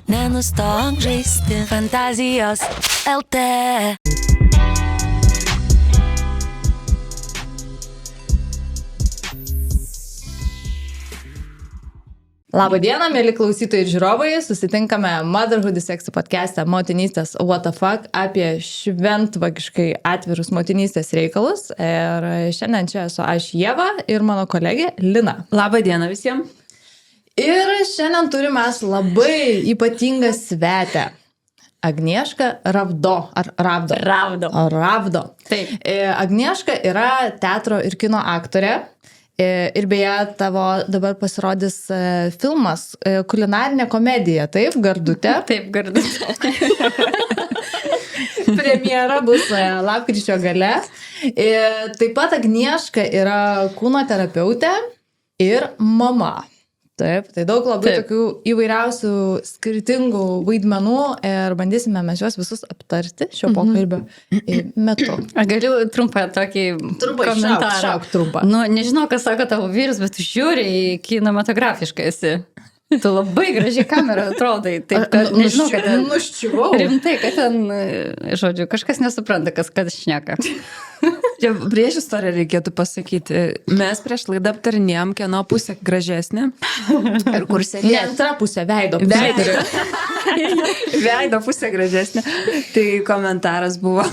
nenustok žaisti fantazijos LT. Labą dieną, mėly klausytojai ir žiūrovai. Susitinkame Motherhood is Sexy podcast'e Motinystės What the Fuck apie šventvagiškai atvirus motinystės reikalus. Ir šiandien čia esu aš Ieva ir mano kolegė Lina. Labą dieną visiems. Ir šiandien turime labai ypatingą svetę. Agnieška Ravdo. Ar Ravdo? Ravdo. Taip. Agnieška yra teatro ir kino aktorė. Ir beje, tavo dabar pasirodys filmas, kulinarinė komedija, taip, Gardutė? Taip, Gardutė. Premjera bus lapkričio gale. Taip pat Agnieška yra kūno terapeutė ir mama. Taip, tai daug labai tokių įvairiausių skirtingų vaidmenų ir bandysime mes juos visus aptarti šio pokalbio metu. Galiu trumpą tokį komentarą. Šauk trumpą. Nu, nežinau, kas sako tavo vyras, bet tu žiūri kinematografiškai esi. Tu labai gražiai kamerą atrodai. Taip, kad nežinau, kad ten... Nuščiuvau. Rimtai, kad ten, žodžiu, kažkas nesupranta, kas šneka. Čia prieš istoriją reikėtų pasakyti. Mes prieš laidą aptarinėjom, kieno pusė gražesnė. Ir kur sėdė? Ne, antra pusė, veido pusė. Veido pusė gražesnė. Tai komentaras buvo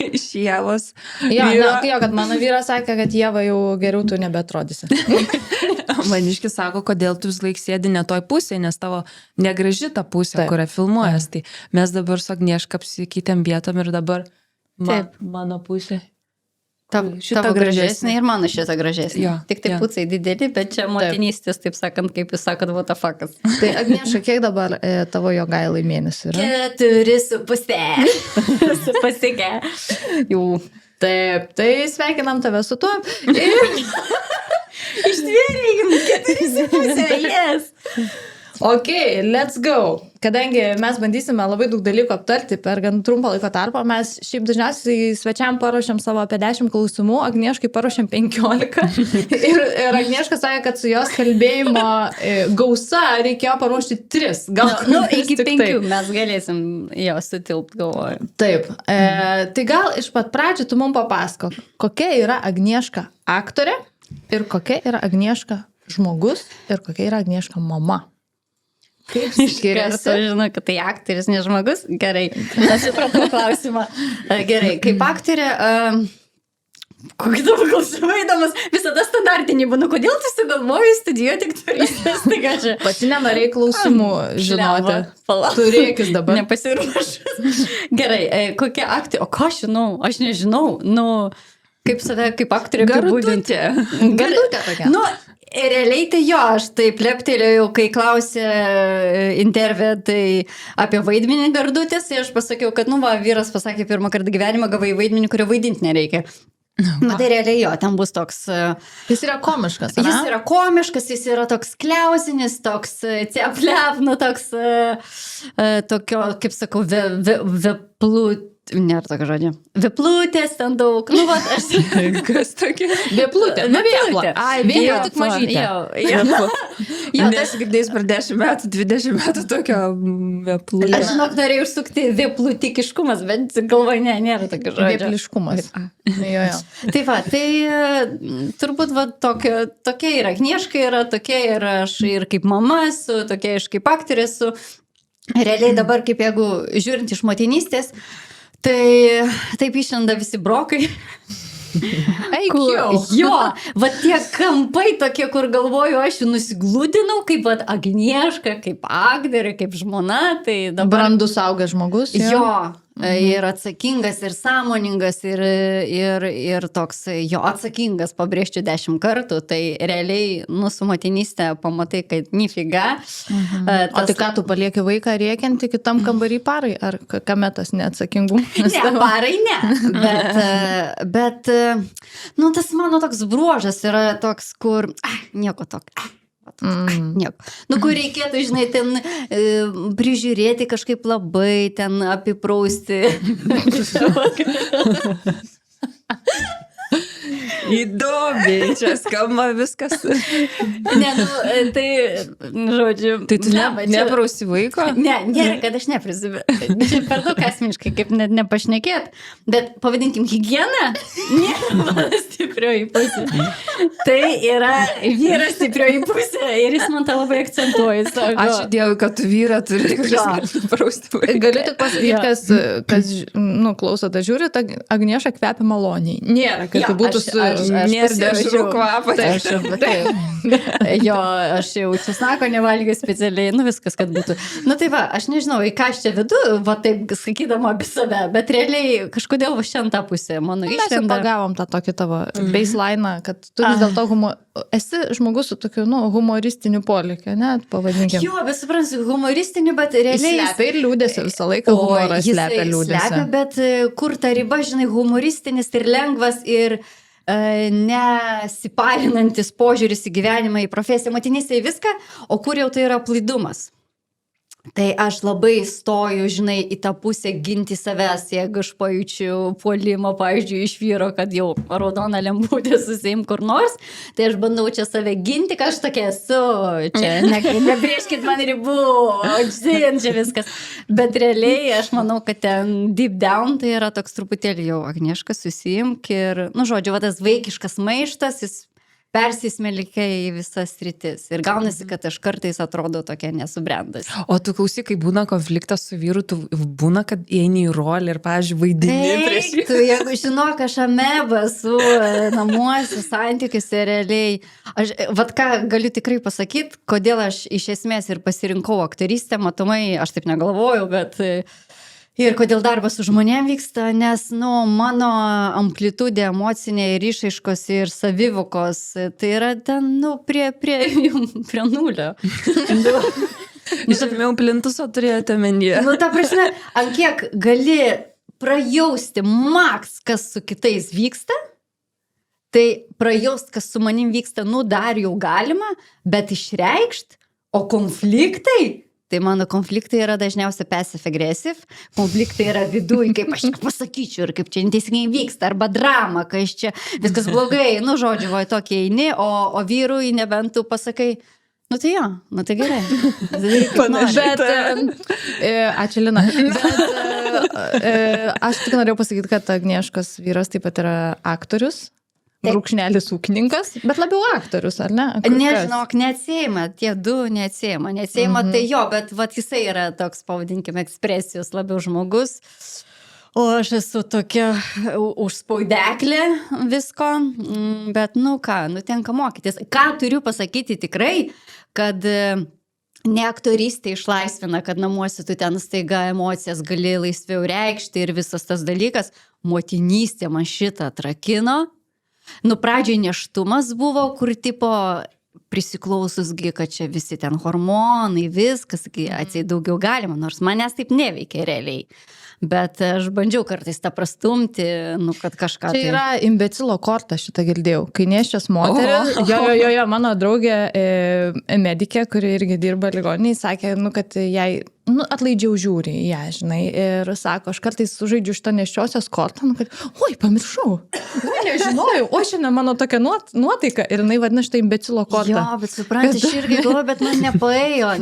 iš Ievos. Jo, kad mano vyras sakė, kad Ieva jau geriau tu nebeatrodysi. Maniškis sako, kodėl tu vis laik sėdi ne toj pusėje, nes tavo negraži ta pusė, kurią filmuojas. Tai mes dabar su Agnieška apsikeitėm vietom ir dabar mano pusė. Tavo gražesnė ir mano šitą gražesnė. Jo, tik tai pucai dideli, bet čia motinystės, taip sakant, kaip jūs sakot, what the fuckas. Tai Agnieška, kiek dabar tavo jogailai mėnesių yra? 4,5. Su pasike. Jau. Taip, tai sveikinam tave su tuo. Ištvėrėjim 4,5, yes. Ok, let's go. Kadangi mes bandysime labai daug dalykų aptarti per gan trumpą laiko tarpą, mes šiaip dažniausiai svečiam paruošiam savo apie 10 klausimų, Agnieškai paruošiam 15. Ir Agnieška sakė, kad su jos kalbėjimo gausa reikėjo paruošti 3. Gal iki 5 mes galėsim jo sutilpt, galvoju. Taip. Tai gal iš pat pradžių tu mums papasakok, kokia yra Agnieška aktorė ir kokia yra Agnieška žmogus ir kokia yra Agnieška mama. Kaip skiriasi? Žinau, kad tai aktorius, ne žmogus. Gerai, aš supratau klausimą. Gerai, kaip aktorė, kokį tavo klausimą įdomus, visada standartinį būna, kodėl tu sugalvojai studijuoti aktorystės? Pati nenorėjai klausimų žinoti. Turėkis dabar. Nepasiruošęs. Gerai, kokia aktorė, o ką aš žinau? Aš nežinau, kaip save, kaip aktorė apibūdinti. Gardutė tokia. Realiai tai jo, aš taip leptelėjau, kai klausė intervė tai apie vaidmenį Gardutės, tai aš pasakiau, kad vyras pasakė pirmą kartą gyvenimą, gavai vaidmenį, kurio vaidinti nereikia. Tai realiai jo, ten bus toks... Jis yra komiškas, ne? Jis yra komiškas, jis yra toks kliausinis, toks ceplep, toks tokio, kaip sakau, nėra tokio žodžio. Veplutės ten daug. Kas tokia? Veplutė. Veplutė. Ai, vėliau tik mažytė. Jo, tas girdėjus per 10 metų, 20 metų tokio veplutė. Aš žinok, norėjau užsukti veplutikiškumas, bet galvoju, nėra tokio žodžio. Vepliškumas. Jo. Tai va, tai turbūt tokia yra Agnieška, yra tokia ir aš ir kaip mama esu, tokia iš kaip aktorė esu. Realiai dabar, kaip jeigu žiūrint iš motinystės, tai taip išlenda visi brokai. Jo, va tie kampai tokie, kur galvoju, aš nusiglūdinau, kaip Agnieška, kaip aktorė, kaip žmona, tai dabar... Brandus augęs žmogus. Jo, ir atsakingas, ir sąmoningas, ir toks jo atsakingas, pabrėžčiau 10 kartų, tai realiai su motinystė pamatai, kad nifiga. O tai ką, tu palieki vaiką rėkiantį kitam kambarį parai, ar kame tas neatsakingumas? Ne, parai ne, bet tas mano toks bruožas yra toks, kur, nieko tokio. Nieko. Kur reikėtų, žinai, ten prižiūrėti kažkaip labai, ten apiprausti. Įdomiai, čia skamba viskas. Ne, nu, tai, žodžiu. Tai tu neprausi vaiko? Ne, kad aš neprisibiu. Čia per daug asmeniškai, kaip net nepašnekėt. Bet pavadinkim higieną, nėra mano stiprioji pusė. Tai yra vyras stiprioji pusė ir jis man tą labai akcentuoja. Ačiū Dievui, kad tu vyrą turi prausti vaiką. Galiu tik pasakyti, kas klausote, žiūrit, Agniešą kvepia maloniai. Nėra, kad tai būtų su... Nėra dešrų kvapą. Jo, aš jau česnako nevalgiau specialiai, viskas, kad būtų. Tai va, aš nežinau, į ką aš čia vedu, va taip sakydama apie save, bet realiai kažkodėl va šiandien tą pusę mano išlenda. Mes jau pagavom tą tokį tavo baseline, kad tu vis dėlto esi žmogus su tokiu, humoristiniu polėkiu, ne, pavadinkim. Jo, bet suprantu, humoristiniu, bet realiai... Slepia ir liūdėsi visą laiką, humoras slepia liūdėsi. Slepia, bet kur ta riba, žinai, humoristinis ir lengvas ir nesiparinantis požiūris į gyvenimą, į profesiją, motinystę, į viską, o kur jau tai yra plaidumas. Tai aš labai stoju, žinai, į tą pusę ginti savęs, jeigu aš pajaučiu puolimą, pavyzdžiui, iš vyro, kad jau raudona lemputė susiim kur nors, tai aš bandau čia save ginti, kad aš tokia esu, čia nebrėžkit man ribų, čia viskas. Bet realiai aš manau, kad ten deep down tai yra toks truputėlį jau Agnieška susiimk ir, žodžiu, va tas vaikiškas maištas, jis persismelkia į visas sritis. Ir gaunasi, kad aš kartais atrodo tokia nesubrendas. O tu klausyk, kai būna konfliktas su vyru, tu būna, kad įeini į rolę ir, pavyzdžiui, vaidini prieš jį. Tu, jeigu žinok, aš ameba su namuose, santykiuose realiai. Aš, vat ką galiu tikrai pasakyti, kodėl aš iš esmės ir pasirinkau aktorystę, matomai, aš taip negalvojau, bet... Ir kodėl darbas su žmonėm vyksta, nes, mano amplitudė emocinė ir išaiškos ir savivokos, tai yra ten, prie nulio. Iš apimiau plintuso turėjote menyje. Ta prasme, ant kiek gali prajausti maks, kas su kitais vyksta, tai prajaust, kas su manim vyksta, dar jau galima, bet išreikšt, o konfliktai... Tai mano konfliktai yra dažniausiai passive-aggressive, konfliktai yra viduj, kaip aš pasakyčiau ir kaip čia neteisingai vyksta, arba drama, kai aš čia viskas blogai, žodžiu, va tokie eini, o vyrui nebent tu pasakai, tai jo, tai gerai. Bet, ačiū Lina, bet aš tik norėjau pasakyti, kad Agnieškos vyras taip pat yra aktorius. Brūkšnelis ūkininkas, bet labiau aktorius, ar ne? Nežinok, neatsiejama, tie du neatsiejama, tai jo, bet jisai yra toks, pavadinkime, ekspresijos labiau žmogus, o aš esu tokia užspaudeklė visko, bet tenka mokytis. Ką turiu pasakyti tikrai, kad ne aktorystė išlaisvina, kad namuose tu ten staiga emocijas gali laisviau reikšti ir visas tas dalykas, motinystė man šitą atrakino. Pradžiai neštumas buvo, kur tipo prisiklaususgi, kad čia visi ten hormonai, viskas, atsiai daugiau galima, nors manęs taip neveikia realiai. Bet aš bandžiau kartais tą prastumti, kad kažką... Čia yra imbecilo korta, šitą girdėjau. Kai nėščias moteris, jo, mano draugė medikė, kuri irgi dirba ligoniniai, sakė, kad jai atlaidžiau žiūri į ją, žinai, ir sako, aš kartais sužaidžiu šitą nėščiosios kortą, kad, oi, pamiršau, nežinojau, o šiandien mano tokia nuotaika ir jinai vadina šitą imbecilo kortą. Jo, bet supranti, aš irgi galvoju, bet man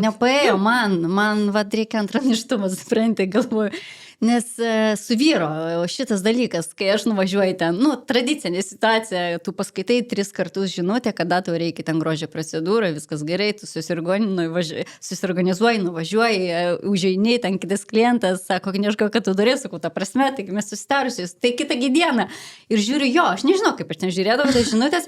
nepaėjo, man reikia antrą nėštumą, supranti, galvoju. Nes su vyro šitas dalykas, kai aš nuvažiuoju ten, tradicinė situacija, tu paskaitai 3 kartus žinutę, kada tau reikia ten grožio procedūrą, viskas gerai, tu susiorganizuoji, nuvažiuoji, užeini, ten kitas klientas, sako, Agnieška, kad tu darė, sakau, ta prasme, taigi mes susitarusius, tai kitą dieną. Ir žiūriu jo, aš nežinau, kaip aš ten žiūrėdavau tas žinutės.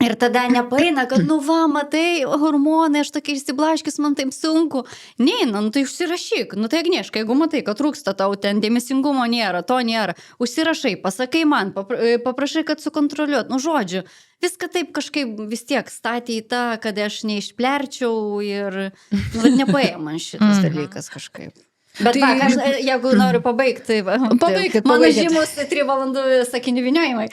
Ir tada nepaeina, kad, matai, hormonai, aš tokia išsiblaškis, man taip sunku. Ne, tai užsirašyk, tai Agnieška, jeigu matai, kad trūksta tau ten dėmesingumo nėra, to nėra, užsirašai, pasakai man, paprašai, kad sukontroliuot, žodžiu, viską taip kažkaip vis tiek statė į tą, kad aš neišplerčiau ir, nepaėjo man šitas dalykas kažkaip. Bet aš, jeigu noriu pabaigti, pabaikit. Mano žymus 3 valandų sakinių vyniojimai.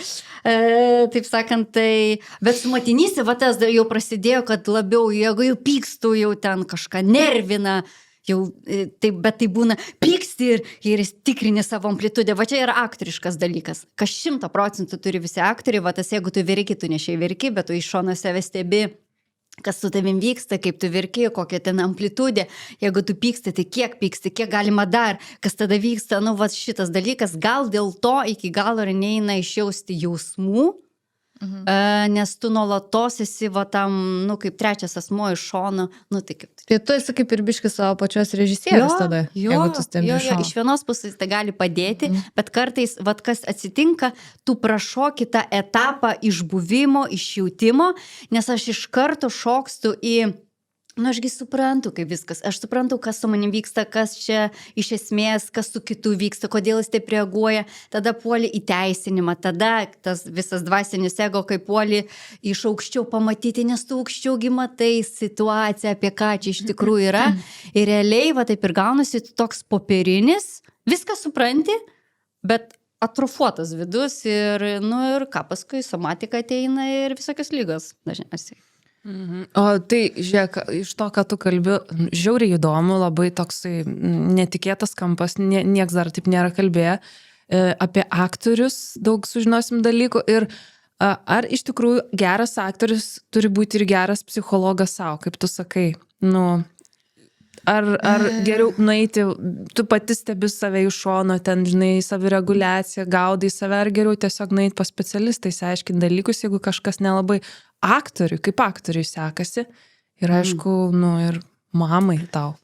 Taip sakant, tai, bet su motinystė, tas jau prasidėjo, kad labiau, jeigu jau pykstu, jau ten kažką nervina, jau, bet tai būna pyksti ir tikrini savo amplitudę. Va čia yra aktoriškas dalykas. Kas 100% turi visi aktoriai, va tas jeigu tu verki, tu nešiai verki, bet tu iš šono save stebi, kas su tavim vyksta, kaip tu verki, kokia ten amplitudė. Jeigu tu pyksti, tai kiek pyksti, kiek galima dar, kas tada vyksta, nu va šitas dalykas, gal dėl to iki galo ir neina išjausti jausmų, nes tu nuolatos esi va tam, nu, kaip trečias asmuo iš šono, nu, tai kaip. Tai tu esi kaip ir biškis savo pačios režisierius tada, jeigu tu stebi iš šono. Iš vienos pusės tai gali padėti, bet kartais, va, kas atsitinka, tu prašoki tą etapą išbuvimo, išjautimo, nes aš iš karto šokstu į, nu, ašgi suprantu, kaip viskas. Aš suprantu, kas su manim vyksta, kas čia iš esmės, kas su kitu vyksta, kodėl jis taip reaguoja. Tada puoli į teisinimą, tada tas visas dvasinis ego, kaip puoli iš aukščiau pamatyti, nes tu aukščiaugi matai situaciją, apie ką čia iš tikrųjų yra. Ir realiai, va taip ir gaunasi toks popierinis, viską supranti, bet atrofuotas vidus ir, nu, ir ką paskui, somatika ateina ir visokios lygos dažniausiai. O tai, žiūrėk, iš to, ką tu kalbi, žiauriai įdomu, labai toksai netikėtas kampas, nieks dar taip nėra kalbėję, apie aktorius daug sužinosim dalykų ir ar iš tikrųjų geras aktorius turi būti ir geras psichologas savo, kaip tu sakai, nu, ar geriau nueiti, tu pati stebi save iš šono, ten, žinai, savireguliaciją, gaudai save, ar geriau tiesiog nueiti pas specialistai, aiškinti dalykus, jeigu kažkas nelabai aktoriui, kaip aktoriui sekasi ir aišku, nu ir mamai tau.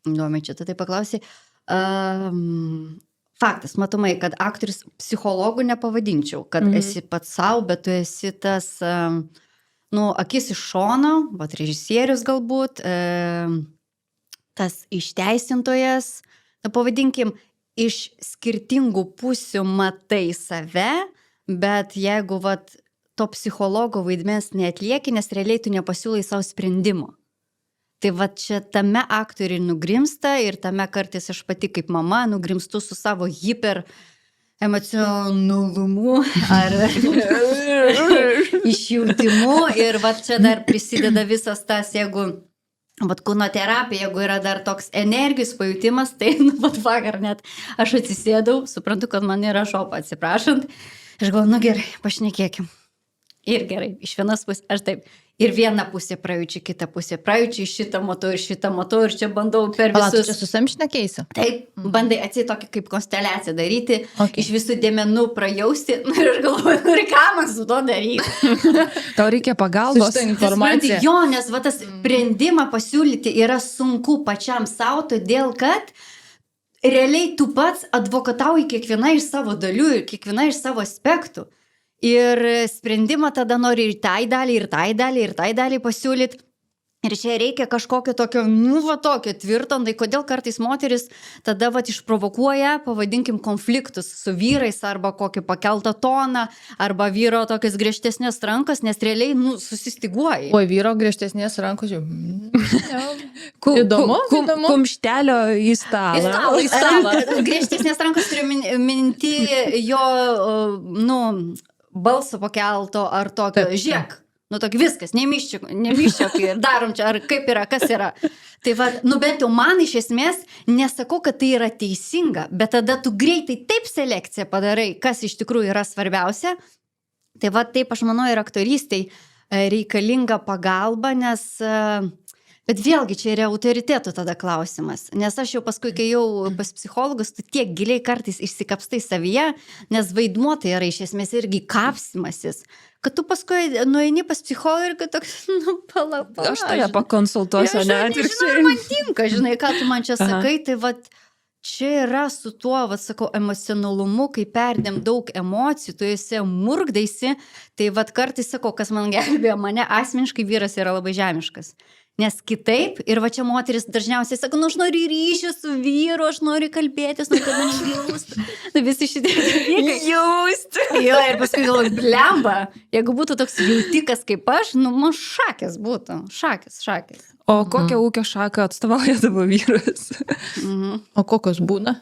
Įdomiai, čia tu tai paklausai. Faktas, matomai, kad aktorius psichologų nepavadinčiau, kad esi pats savo, bet tu esi tas, nu, akis iš šono, vat režisierius galbūt, tas išteisintojas, nu, pavadinkim, iš skirtingų pusių matai save, bet jeigu vat, to psichologo vaidmens neatlieki, nes realiai tu nepasiūlai savo sprendimo. Tai vat čia tame aktoriai nugrimsta ir tame kartais aš pati kaip mama nugrimstu su savo hiper emocionalumu ar išjautimu ir vat čia dar prisideda visas tas, jeigu vat kūno terapija, jeigu yra dar toks energijos pajutimas, tai nu, vat vakar net aš atsisėdau, suprantu, kad man yra šopa, atsiprašant. Aš galvoju, nu gerai, pašnekėkim. Ir gerai, iš vienos pusės, aš taip, ir vieną pusę prajučiu, kitą pusę prajučiu, šitą matau ir čia bandau per visus. Pala, tu čia susam šnekėsi? Taip, bandai tokį kaip konsteliaciją daryti, iš visų dėmenų prajausti, nu ir aš galvoju, nu ir ką man su to daryti. Tau reikia pagalbos. Su šitą informaciją. Jo, nes va tas sprendimą pasiūlyti yra sunku pačiam savo, todėl kad realiai tu pats advokatauji kiekviena iš savo dalių ir kiekviena iš savo aspektų. Ir sprendimą tada nori ir tai dalį pasiūlyti. Ir čia reikia kažkokio tokio, nu, va tokio tvirto, tai kodėl kartais moteris tada va išprovokuoja, pavadinkim, konfliktus su vyrais arba kokį pakeltą toną, arba vyro tokias griežtesnės rankas, nes realiai, nu, susistiguoja. Oi, vyro griežtesnės rankos jau. Įdomu. Kumštelio į stalą. Į stalą. Griežtesnės rankos turiu minti jo, nu, balso pakelto ar tokio, žiek. Nu, tokį viskas, nemiščiok ir darom čia, ar kaip yra, kas yra. Tai va, nu, bent jau man iš esmės nesakau, kad tai yra teisinga, bet tada tu greitai taip selekciją padarai, kas iš tikrųjų yra svarbiausia. Tai va, taip aš manau ir aktorystai reikalinga pagalba, nes... Bet vėlgi čia yra autoritetų tada klausimas, nes aš jau paskui, kai jau pas psichologus, tu tiek giliai kartais išsikapstai savyje, nes vaidmuo tai yra iš esmės irgi kapsimasis, kad tu paskui nueini pas psichologą ir kad toks, nu, pala. Aš tave pakonsultuosiu, ne? Žinai, man tinka, žinai, ką tu man čia sakai, tai va, čia yra su tuo, va, sakau, emocionalumu, kai perdėm daug emocijų, tu esi murgdaisi, tai va, kartais sakau, kas man gelbėjo, mane asmeniškai vyras yra labai žemiškas. Nes kitaip, ir va čia moteris dažniausiai sako, nu aš noriu ryšį su vyru, aš noriu kalbėtis, nu kad man jaustų. Nu visi šitie dalykai. Jaustų. Jo, ir paskui galvoju, blemba, jeigu būtų toks jautikas kaip aš, nu man šakės būtų. Šakės. O kokią ūkio šaką atstovauja tavo vyras? O kokios būna?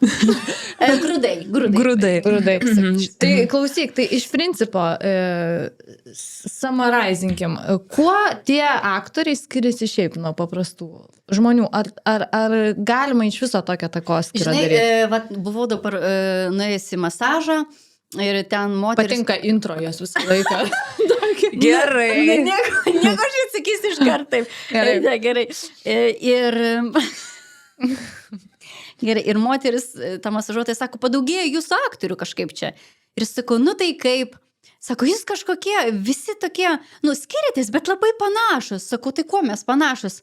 Grūdai. Grūdai. Tai klausyk, tai iš principo, summarizinkim, kuo tie aktoriai skiriasi šiaip nuo paprastų žmonių? Ar galima iš viso tokią takoskyrą daryti? Žinai, buvau dabar nuėjusi masažą ir ten moteris... Patinka intro jos visą laiką. Gerai. Nieko aš atsakysiu iš karto. Gerai. Ir moteris, ta masažuotoja, sako, padaugėjo jūsų aktorių kažkaip čia. Ir sakau, nu tai kaip? Sako, jūs kažkokie, visi tokie, skiriatės, bet labai panašus. Sakau, tai kuo mes panašus?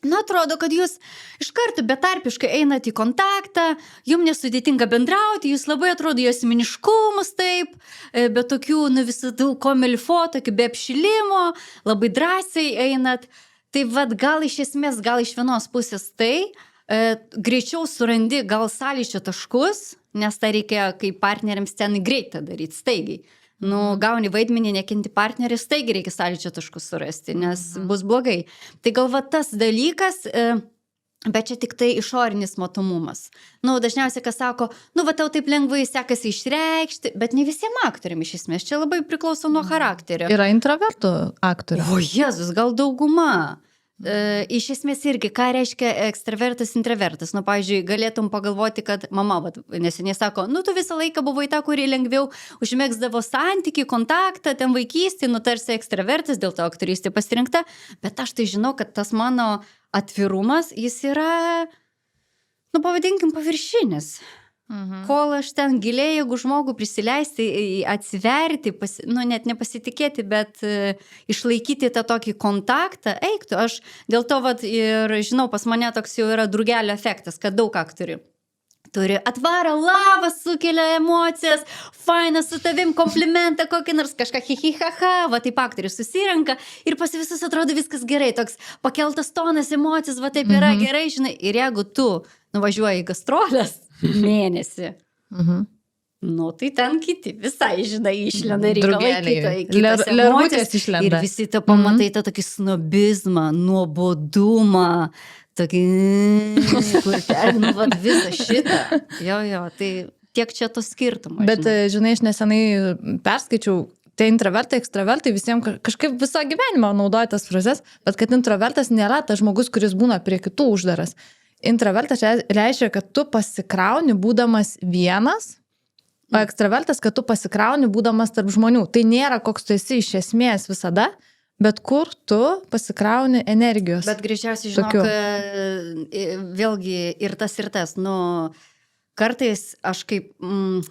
Atrodo, kad jūs iš karto betarpiškai einate į kontaktą, jums nesudėtinga bendrauti, jūs labai atrodo jos asmeniškumus taip, be tokių, visų komelifo, tokių be apšilimo, labai drąsiai einat. Tai gal iš esmės, gal iš vienos pusės tai, greičiau surandi gal sąlyčio taškus, nes tai reikia kaip partneriams ten greitą daryti, staigiai. Gauni vaidmenį, nekinti partnerį, staigi reikia sąlyčio taškus surasti, nes bus blogai. Tai gal tas dalykas, bet čia tik tai išorinis matomumas. Dažniausiai, kas sako, tau taip lengvai sekasi išreikšti, bet ne visiems aktoriam iš esmės, čia labai priklauso nuo charakterio. Yra introvertų aktorių. O Jėzus, gal dauguma. Iš esmės irgi, ką reiškia ekstravertas, introvertas. Pavyzdžiui, galėtum pagalvoti, kad mama neseniai sako, tu visą laiką buvai ta, kuri lengviau užmėgsdavo santykį, kontaktą, ten vaikystį, tarsi ekstravertas, dėl to aktorystė pasirinkta, bet aš tai žinau, kad tas mano atvirumas, jis yra, pavadinkim, paviršinis. Kol aš ten giliai, jeigu žmogų prisileisti, atsiverti, net nepasitikėti, bet išlaikyti tą tokį kontaktą, eiktų. Aš dėl to ir žinau, pas mane toks jau yra drugelio efektas, kad daug aktorių turi atvaro lavą, sukelia emocijas, faina su tavim, komplimentą kokį nors, kažką hihihaha, taip aktorius susirenka ir pas visus atrodo viskas gerai, toks pakeltas tonas, emocijos, taip yra gerai, žinai, ir jeigu tu nuvažiuoji į gastrolės mėnesį, tai ten kiti visai, žinai, išlenda reikalai, kitos emocijos ir visi tą pamatai tą tokį snobizmą, nuobodumą, tokį, kur ten, visą šitą. Jo, tai tiek čia to skirtumo. Bet, žinai, aš nesenai perskaičiau, tai introvertai, ekstravertai visiems kažkaip visą gyvenimą naudoja tas frazes, bet kad introvertas nėra tas žmogus, kuris būna prie kitų uždaras. Introvertas reiškia, kad tu pasikrauni būdamas vienas, o ekstravertas, kad tu pasikrauni būdamas tarp žmonių. Tai nėra koks tu esi iš esmės visada, bet kur tu pasikrauni energijos. Bet greičiausiai, žinok, vėlgi ir tas, kartais aš kaip,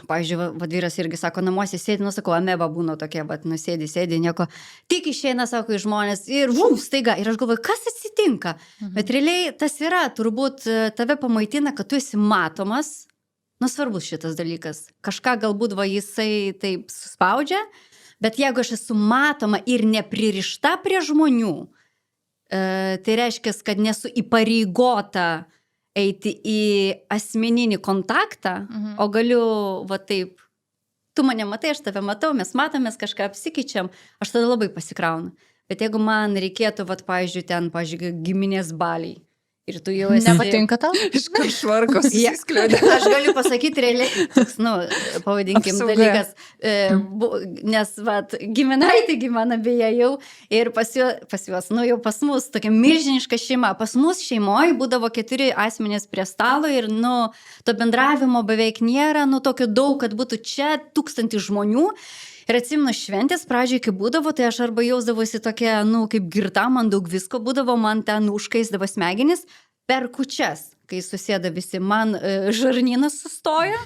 pavyzdžiui, vyras irgi sako, namuose sėdi, sakau, ameba būna tokia, sėdi, nieko, tik išeina, sako, į žmonės ir staiga, ir aš galvoju, kas atsitinka, bet realiai tas yra, turbūt tave pamaitina, kad tu esi matomas, svarbus šitas dalykas, kažką galbūt jisai taip suspaudžia, bet jeigu aš esu matoma ir nepririšta prie žmonių, tai reiškia, kad nesu įpareigota eiti į asmeninį kontaktą, o galiu, taip, tu mane matai, aš tave matau, mes matomės, kažką apsikeičiam, aš tada labai pasikraunu. Bet jeigu man reikėtų, pavyzdžiui, giminės baliai, ir tu jau esi... Nepatinka tau? Iš kur švarkos įskliaudė. Aš galiu pasakyti realiai, toks, pavadinkim dalykas, nes, giminaitį mano beje jau, ir pas juos, jau pas mus tokia milžiniška šeima, pas mus šeimoje būdavo 4 asmenys prie stalo ir, to bendravimo beveik nėra, tokio daug, kad būtų čia 1000 žmonių. Ir atsimenu šventės pradžiai, kai būdavo, tai aš arba jausdavosi tokia, kaip girta, man daug visko būdavo, man ten užkaisdavo smegenis per kūčias, kai susėda visi, man žarnynas sustoja,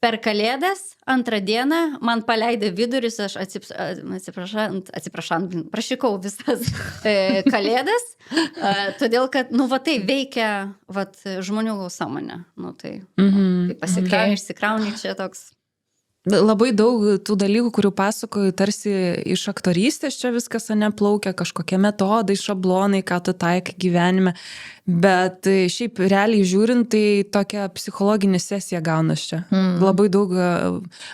per Kalėdas, 2 dieną, man paleido vidurius, aš prašykau visas Kalėdas, todėl, kad, tai veikia, žmonių sąmonę, tai pasikrauni, išsikrauni, čia toks. Labai daug tų dalykų, kurių pasakoju, tarsi iš aktorystės čia viskas neplaukia, kažkokie metodai, šablonai, ką tu taikai gyvenime. Bet šiaip realiai žiūrint, tai tokia psichologinė sesija gaunas čia. Labai daug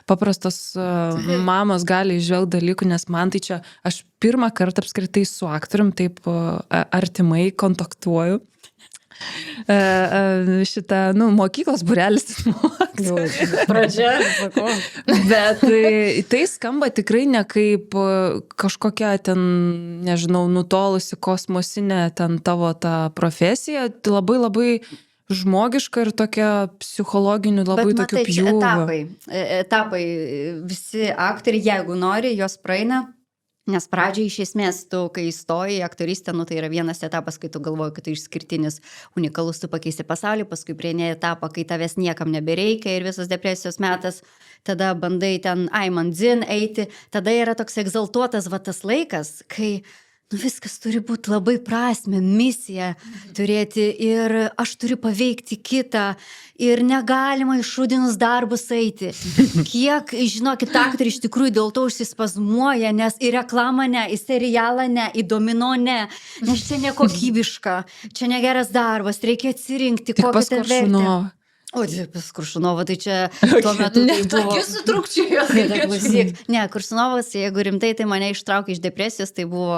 paprastos mamos gali išžvelgti dalykų, nes man tai čia, aš pirmą kartą apskritai su aktorium taip artimai kontaktuoju. Mokyklos būrelis pradžia, sakau. Bet tai skamba tikrai ne kaip kažkokia ten, nežinau, nutolusi kosmosinė ten tavo ta profesija, tai labai labai žmogiška ir tokia psichologinių labai tokių pjūvių. Etapai, visi aktoriai, jeigu nori, jos praeina. Nes pradžiai iš esmės tu, kai įstoji į aktorystę, tai yra vienas etapas, kai tu galvoji, kad tu išskirtinis, unikalus, tu pakeisti pasaulį, paskui prieini etapą, kai tavęs niekam nebereikia ir visas depresijos metas, tada bandai ten man dzin eiti, tada yra toks egzaltuotas tas laikas, kai viskas turi būti labai prasmė, misija turėti ir aš turiu paveikti kitą ir negalima iš šūdinus darbus eiti. Kiek, žinokit, aktoriai iš tikrųjų dėl to užsispazmuoja, nes į reklamą ne, į serialą ne, į domino ne, nes čia nekokybiška, čia negeras darbas, reikia atsirinkti, kokią ten vertę. O, pas Kuršunovą, tai čia tuo metu tai buvo... Tokie sutrukčiai. Ne, Kuršunovas, jeigu rimtai, tai mane ištraukė iš depresijos, tai buvo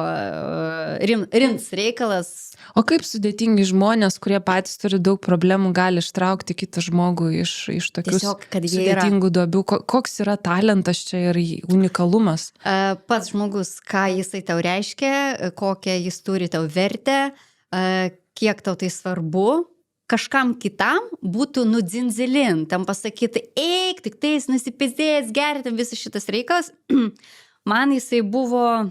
rimtas reikalas. O kaip sudėtingi žmonės, kurie patys turi daug problemų, gali ištraukti kitą žmogų iš tokių sudėtingų duobių? Koks yra talentas čia ir unikalumas? Pats žmogus, ką jisai tau reiškia, kokią jis turi tau vertę, kiek tau tai svarbu. Kažkam kitam būtų nudzinzilin, tam pasakyti, eik, tik tais nusipizėjęs, geritam visas šitas reikalas. Man jisai buvo,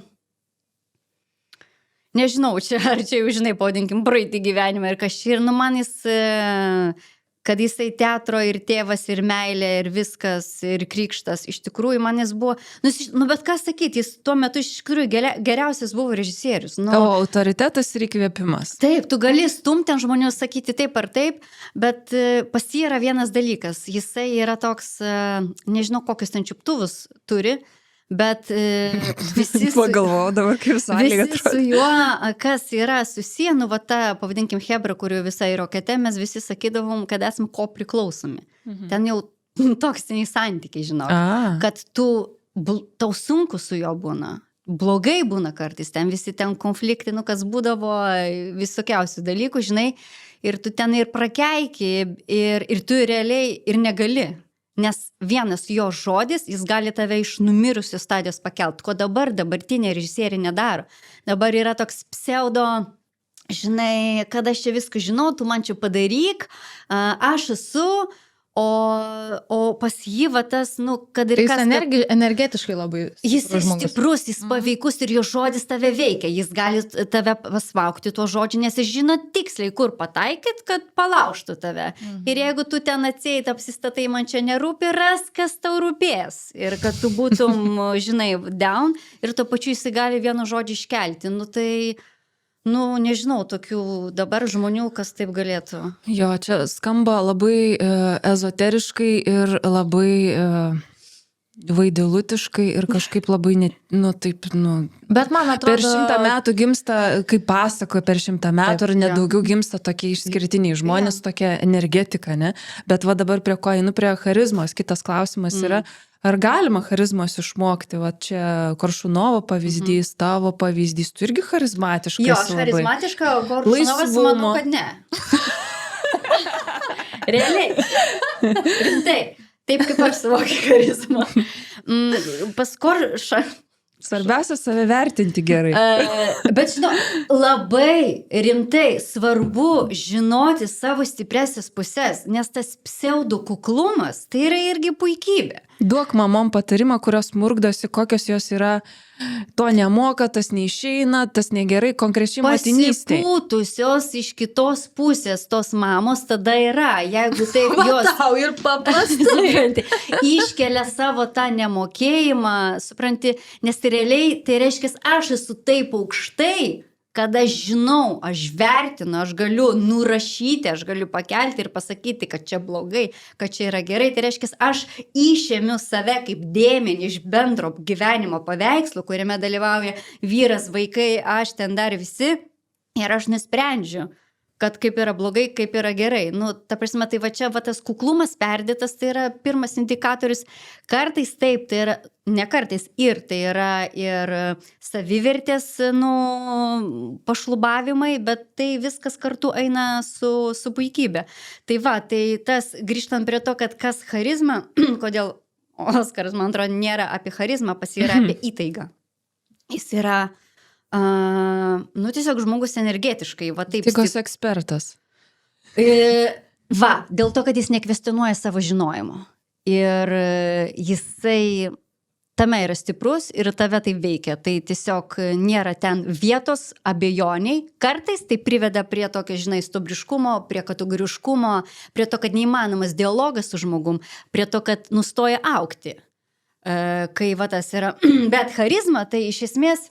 nežinau, ar čia jau žinai, pavadinkim, praeitį gyvenimą ir kažkaip, ir man jis, kad jisai teatro ir tėvas ir meilė ir viskas ir krikštas, iš tikrųjų man jis buvo, bet ką sakyti, jis tuo metu iš tikrųjų geriausias buvo režisierius. Tavo autoritetas ir įkvėpimas. Taip, tu gali stumti ant žmonių sakyti taip ar taip, bet pas jį yra vienas dalykas, jisai yra toks, nežinau, kokius ten čiuptuvus turi, bet visi pagalvojau dabar, kaip sąlyga atrodo. Visi su juo, kas yra susiję, ta, pavadinkim, hebra, kuriuo visai rokete, mes visi sakydavom, kad esame ko priklausomi. Ten jau toksiniai santykiai, žinau, kad tau sunku su juo būna. Blogai būna kartais, ten visi ten konfliktai, kas būdavo visokiausių dalykų, žinai, ir tu ten ir prakeiki, ir tu realiai ir negali. Nes vienas jo žodis, jis gali tave iš numirusios stadijos pakelt, ko dabartinė režisieriai nedaro. Dabar yra toks pseudo, žinai, kad aš čia viską žinau, tu man čia padaryk, aš esu, o pas jį tas, kad ir kas... Jis energetiškai labai jis stiprus, jis paveikus ir jo žodis tave veikia, jis gali tave pasmaukti tuo žodžiu, nes jis žino tiksliai, kur pataikyt, kad palaužtų tave. Ir jeigu tu ten atseit apsistatai, man čia nerūpi, ras, kas tau rūpės. Ir kad tu būtum, žinai, down ir tuo pačiu jis gali vienu žodžiu iškelti. Nežinau, tokių dabar žmonių, kas taip galėtų. Jo, čia skamba labai ezoteriškai ir labai vaidilutiškai ir kažkaip labai, Bet man atrodo... Per 100 metų gimsta, kaip pasakoja, per 100 metų ir nedaugiau gimsta tokie išskirtiniai žmonės, tokia energetika, ne? Bet va dabar prie ko einu, prie charizmos. Kitas klausimas yra, ar galima charizmos išmokti? Va čia Koršunovo pavyzdys, tavo pavyzdys, tu irgi charizmatiškas. Jo, aš charizmatiška, o Koršunovas manau, kad ne. Realiai. Rimtai. Taip kaip aš suvokiu charizmą. Svarbiausia save vertinti gerai. Bet žinau, labai rimtai svarbu žinoti savo stipresias pusės, nes tas pseudo kuklumas, tai yra irgi puikybė. Duok mamom patarimą, kurios murkdosi, kokios jos yra, to nemoka, tas neišeina, tas negerai, konkrečiai motinystėj. Pasipūtusios iš kitos pusės tos mamos tada yra, jeigu taip jos... Tau ir paprastai. Iškelia savo tą nemokėjimą, supranti, nes tai realiai, tai reiškia, aš esu taip aukštai, kad aš žinau, aš vertinu, aš galiu nurašyti, aš galiu pakelti ir pasakyti, kad čia blogai, kad čia yra gerai, tai reiškia, aš išėmiu save kaip dėmenį iš bendro gyvenimo paveikslo, kuriame dalyvauja vyras, vaikai, aš ten dar visi ir aš nusprendžiu, kad kaip yra blogai, kaip yra gerai. Nu, ta prasme, tai va čia va tas kuklumas perdėtas, tai yra pirmas indikatorius. Kartais taip, tai yra, ne kartais, ir tai yra ir savivertės, nu, pašlubavimai, bet tai viskas kartu eina su puikybė. Tai va, tai tas, grįžtant prie to, kad kas charizma, kodėl Oskaras, man atrodo, nėra apie charizmą, pas jį yra apie įtaigą. Jis yra nu, tiesiog žmogus energetiškai, va taip. Tikos ekspertas. Va, dėl to, kad jis nekvestionuoja savo žinojimo. Ir jisai tame yra stiprus ir tave tai veikia. Tai tiesiog nėra ten vietos abejoniai. Kartais tai priveda prie tokio, žinai, stubriškumo, prie kategoriškumo, prie to, kad neįmanomas dialogas su žmogum, prie to, kad nustoja augti. Kai va tas yra. Bet charizma tai iš esmės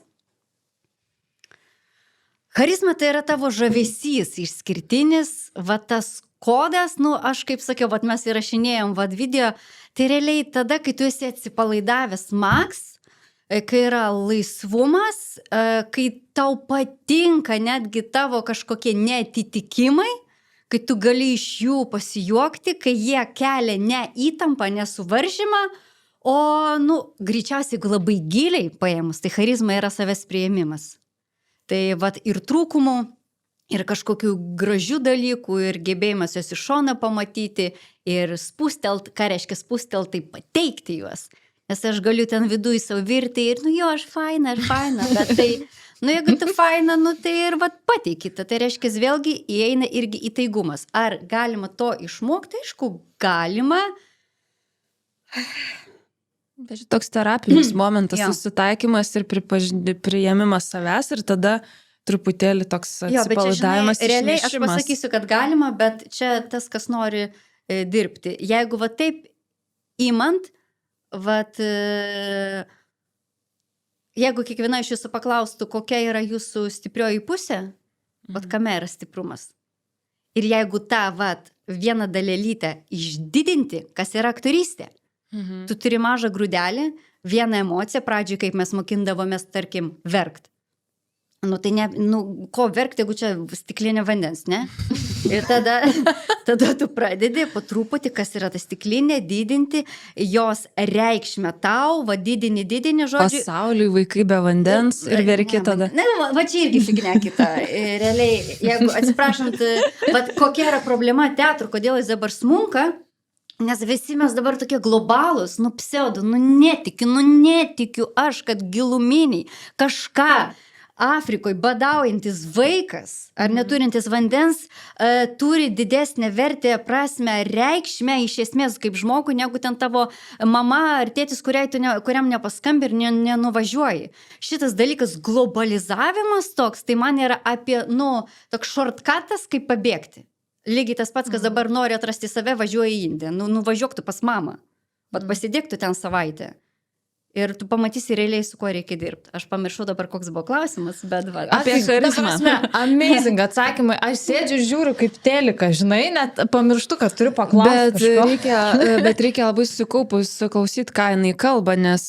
charizma tai yra tavo žavesys išskirtinis, va tas kodas, nu aš kaip sakiau, va mes įrašinėjom va video, tai realiai tada, kai tu esi atsipalaidavęs maks, kai yra laisvumas, kai tau patinka netgi tavo kažkokie neatitikimai, kai tu gali iš jų pasijuokti, kai jie kelia ne įtampą, nesuvaržymą, o, nu, greičiausiai labai giliai paėmus, tai charizma yra savęs priėmimas. Tai vat ir trūkumų, ir kažkokių gražių dalykų, ir gebėjimas juos iš šono pamatyti, ir spustelt, ką reiškia spustelt, tai pateikti juos. Nes aš galiu ten viduje savo virti ir, nu jo, aš faina, bet tai, nu jeigu tu faina, nu tai ir vat pateikite. Tai reiškia, vėlgi įeina irgi įtaigumas. Ar galima to išmokti? Aišku, galima. Bet toks terapinis momentas, susitaikymas ir priėmimas savęs ir tada truputėlį toks atsipalaidavimas. Realiai aš pasakysiu, kad galima, bet čia tas, kas nori dirbti. Jeigu va taip įmant, jeigu kiekviena iš jūsų paklaustų, kokia yra jūsų stiprioji pusė, kame yra stiprumas. Ir jeigu tą vieną dalelytę išdidinti, kas yra aktorystė, tu turi mažą grūdelį, vieną emociją, pradžioj, kaip mes mokindavomės, tarkim, verkt. Nu, tai ne, nu, ko verkti, jeigu čia stiklinė vandens, ne? Ir tada tu pradedi po truputį, kas yra ta stiklinė, didinti jos reikšmę tau, didini, žodžiu. Pasauliui vaikai be vandens ir verki tada. Ne, va čia irgi fignia kita. Realiai, jeigu atsiprašant, kokia yra problema teatro, kodėl jis dabar smunka, nes visi mes dabar tokie globalūs, nu pseudo, nu netikiu aš, kad giluminiai kažką Afrikoje badaujantis vaikas ar neturintis vandens turi didesnę vertę, prasme, reikšmę iš esmės kaip žmogų, negu ten tavo mama ar tėtis, kuriam nepaskambi ir nenuvažiuoji. Šitas dalykas globalizavimas toks, tai man yra apie, nu, toks shortcutas, kaip pabėgti. Lygiai tas pats, kas dabar nori atrasti save, važiuoja į Indiją. Nuvažiuok tu pas mamą. Pasidėk tu ten savaitę. Ir tu pamatysi realiai, su kuo reikia dirbti. Aš pamiršau dabar, koks buvo klausimas, bet va. Apie charizmą. Amazing atsakymai. Aš sėdžiu ir žiūriu kaip telika, žinai, net pamirštu, kad turiu paklausti. Bet reikia labai susikaupus klausyti, ką jinai kalba, nes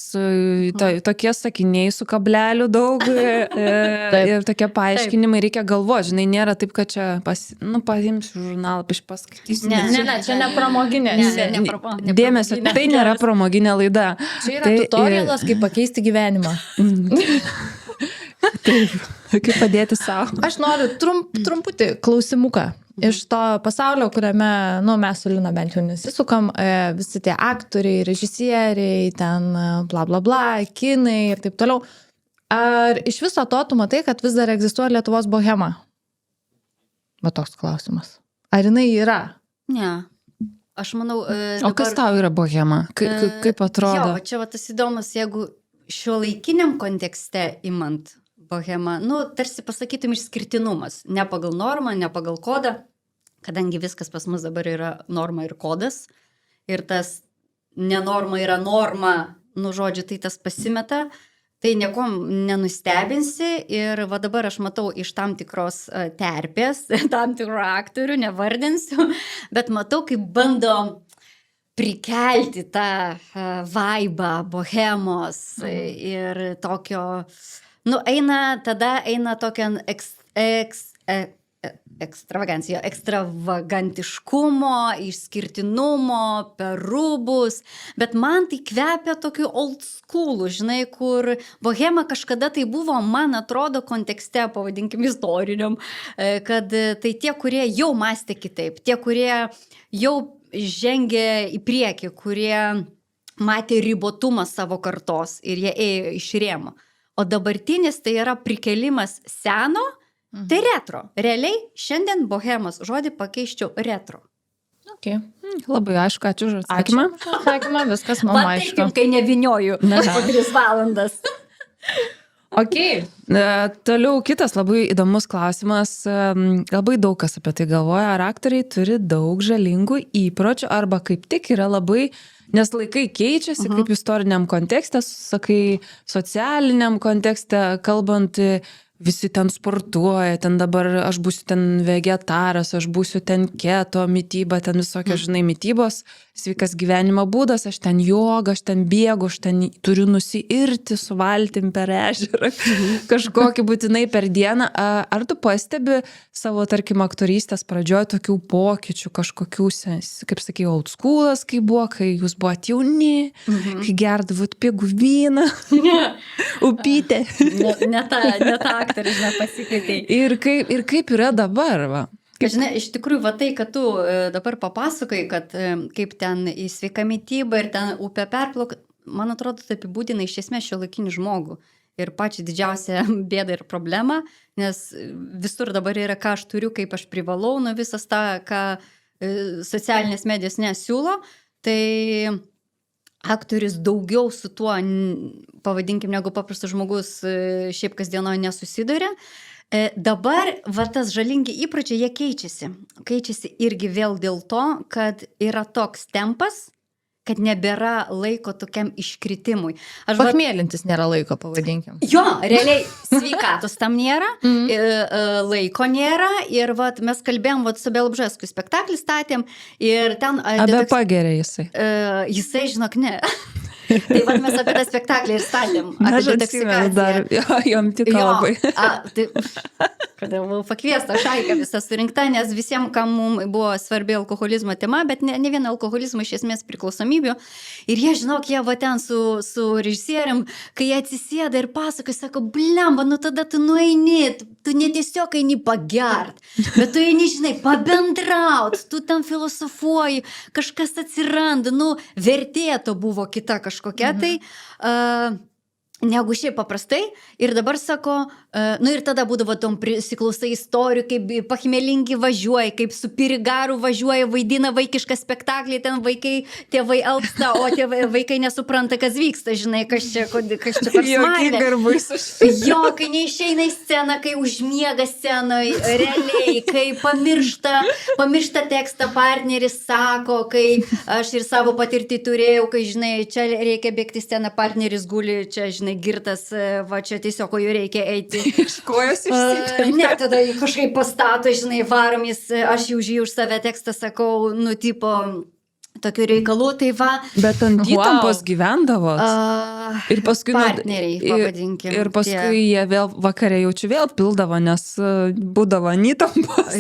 tokie sakiniai su kableliu daug ir tokie paaiškinimai reikia galvoti. Žinai, nėra taip, kad čia paimsiu žurnalą, paskaitysiu. Ne, čia ne pramoginė. Dėmesio, tai nėra pramoginė laida. Čia yra tutorialas, kaip pakeisti gyvenimą. Taip, kaip padėti savo. Aš noriu trumputį klausimuką iš to pasaulio, kuriame, nu, mes su Lina bent jau nesisukam, visi tie aktoriai, režisieriai, ten bla bla bla, kinai ir taip toliau. Ar iš viso to tu matai, kad vis dar egzistuoja Lietuvos bohema? Va toks klausimas. Ar jinai yra? Ne. Aš manau, O kas tau yra bohema? Kaip atrodo? Jo, čia va tas įdomus, jeigu šiuolaikiniam kontekste imant bohema, nu, tarsi pasakytum išskirtinumas. Ne pagal normą, ne pagal kodą, kadangi viskas pas mus dabar yra norma ir kodas. Ir tas nenorma yra norma, nu, žodžiu, tai tas pasimeta. tai niekom nenustebinsi ir va dabar aš matau iš tam tikros terpės, tam tikrų aktorių, nevardinsiu, bet matau, kaip bando prikelti tą vaibą bohemos ir tokio, eina tokia ekstravagantiškumo, išskirtinumo, per rūbus, bet man tai kvepia tokiu old schoolu, žinai, kur bohema kažkada tai buvo, man atrodo, kontekste, pavadinkim, istoriniam, kad tai tie, kurie jau mąstė kitaip, tie, kurie jau žengė į priekį, kurie matė ribotumą savo kartos ir jie ėjo iš rėmo. O dabartinis tai yra prikelimas seno, tai retro. Realiai šiandien bohemos žodį pakeiščiau retro. Okay. Labai aišku, ačiū už atsakymą. Atsakymą, viskas man aišku. Patarkim, kai nevinioju po 3 valandas. Okay. Toliau kitas labai įdomus klausimas. Labai daug kas apie tai galvoja. Ar aktoriai turi daug žalingų įpročių arba kaip tik yra labai, nes laikai keičiasi, kaip istoriniam kontekste, sakai, socialiniam kontekste, kalbant, visi ten sportuoja, ten dabar aš būsiu ten vegetaras, aš būsiu ten keto mityba, ten visokios, žinai, mitybos, sveikas gyvenimo būdas, aš ten joga, aš ten bėgu, aš ten turiu nusiirti su valtim per ežerą, kažkokį būtinai per dieną. Ar tu pastebi savo, tarkim, aktorystės pradžioje tokių pokyčių, kažkokių, kaip sakai, old schoolas, kai buvo, kai jūs buvote jauni, kai gerdavot pigų vyną, upytę. Ne ta aktorė, žinai, pasikeitė. Ir kaip yra dabar, va? Žinai, iš tikrųjų, va tai, kad tu dabar papasakai, kad kaip ten į sveiką mitybą ir ten upę perplauk, man atrodo, tai apibūdina iš esmės šiuolaikinį žmogų. Ir pačią didžiausią bėdą ir problemą, nes visur dabar yra, ką aš turiu, kaip aš privalau, visas tą, ką socialinės medijos nesiūlo, tai aktorius daugiau su tuo, pavadinkim, negu paprastas žmogus šiaip kasdienoje nesusiduria. Dabar va tas žalingi įpročiai, jie keičiasi. Keičiasi irgi vėl dėl to, kad yra toks tempas, kad nebėra laiko tokiam iškritimui. Pachmėlintis nėra laiko, pavadinkim. Jo, realiai sveikatos tam nėra, laiko nėra ir vat, mes kalbėjom vat, su Bielobžeskui spektaklį statėm ir ten... Pageria jisai. Jisai, žinok, ne. Tai vat mes apie tą spektaklį ir statėm. Aš atsimenu dar, jom tiko labai. Kada buvau pakviesta šaika visą surinkta, nes visiems, kam mums buvo svarbi alkoholizmo tema, bet ne viena alkoholizmo iš esmės priklausomybių. Ir jie, žinok, jie va ten su režisierium, kai jie atsisėda ir pasakoja, sako, blemba, tada tu nueini, tu ne tiesiog eini pagert, bet tu eini, žinai, pabendraut, tu ten filosofuoji, kažkas atsiranda, vertė to buvo kita kažkokia tai, negu šiaip paprastai. Ir dabar sako, ir tada būdavo tom prisiklausai istorijų, kaip pachmelingi važiuoja, kaip su pirigaru važiuoja, vaidina vaikišką spektaklį, ten vaikai, tėvai alpsta, o vaikai nesupranta, kas vyksta, žinai, kas čia per smailė. Jo, kai neišeina į sceną, kai užmiega scenoje, realiai, kai pamiršta tekstą partneris sako, kai aš ir savo patirtį turėjau, kai, žinai, čia reikia bėgti sceną, partneris guli, čia, žinai, girtas, va čia tiesiog jo reikia eiti. Iš kojos išsitempia. Ne, tada kažkaip pastato, žinai, varom jis, aš jau už save tekstą sakau, tipo, tokių reikalų, tai va. Bet ant įtampos gyvendavot. Ir paskui partneriai, pavadinkim. Ir paskui jie vėl vakarė jaučiu vėl pildavo, nes būdavo ant įtampos.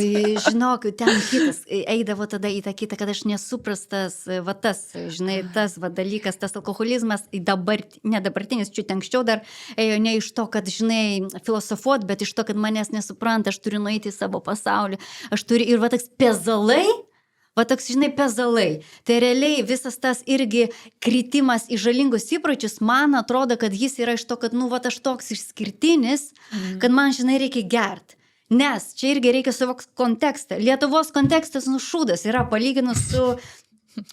Žinok, ten kitas, eidavo tada į tą kitą, kad aš nesuprastas, va tas, žinai, tas va dalykas, tas alkoholizmas, ne dabartinis, čia anksčiau dar ėjo ne iš to, kad, žinai, filosofuot, bet iš to, kad manęs nesupranta, aš turiu nueiti į savo pasaulį, aš turiu ir va toks pezalai, va toks, žinai, pezalai. Tai realiai visas tas irgi kritimas į žalingus įpročius, man atrodo, kad jis yra iš to, kad, va aš toks išskirtinis, kad man, žinai, reikia gert. Nes čia irgi reikia suvokti kontekstą. Lietuvos kontekstas šūdas yra palyginus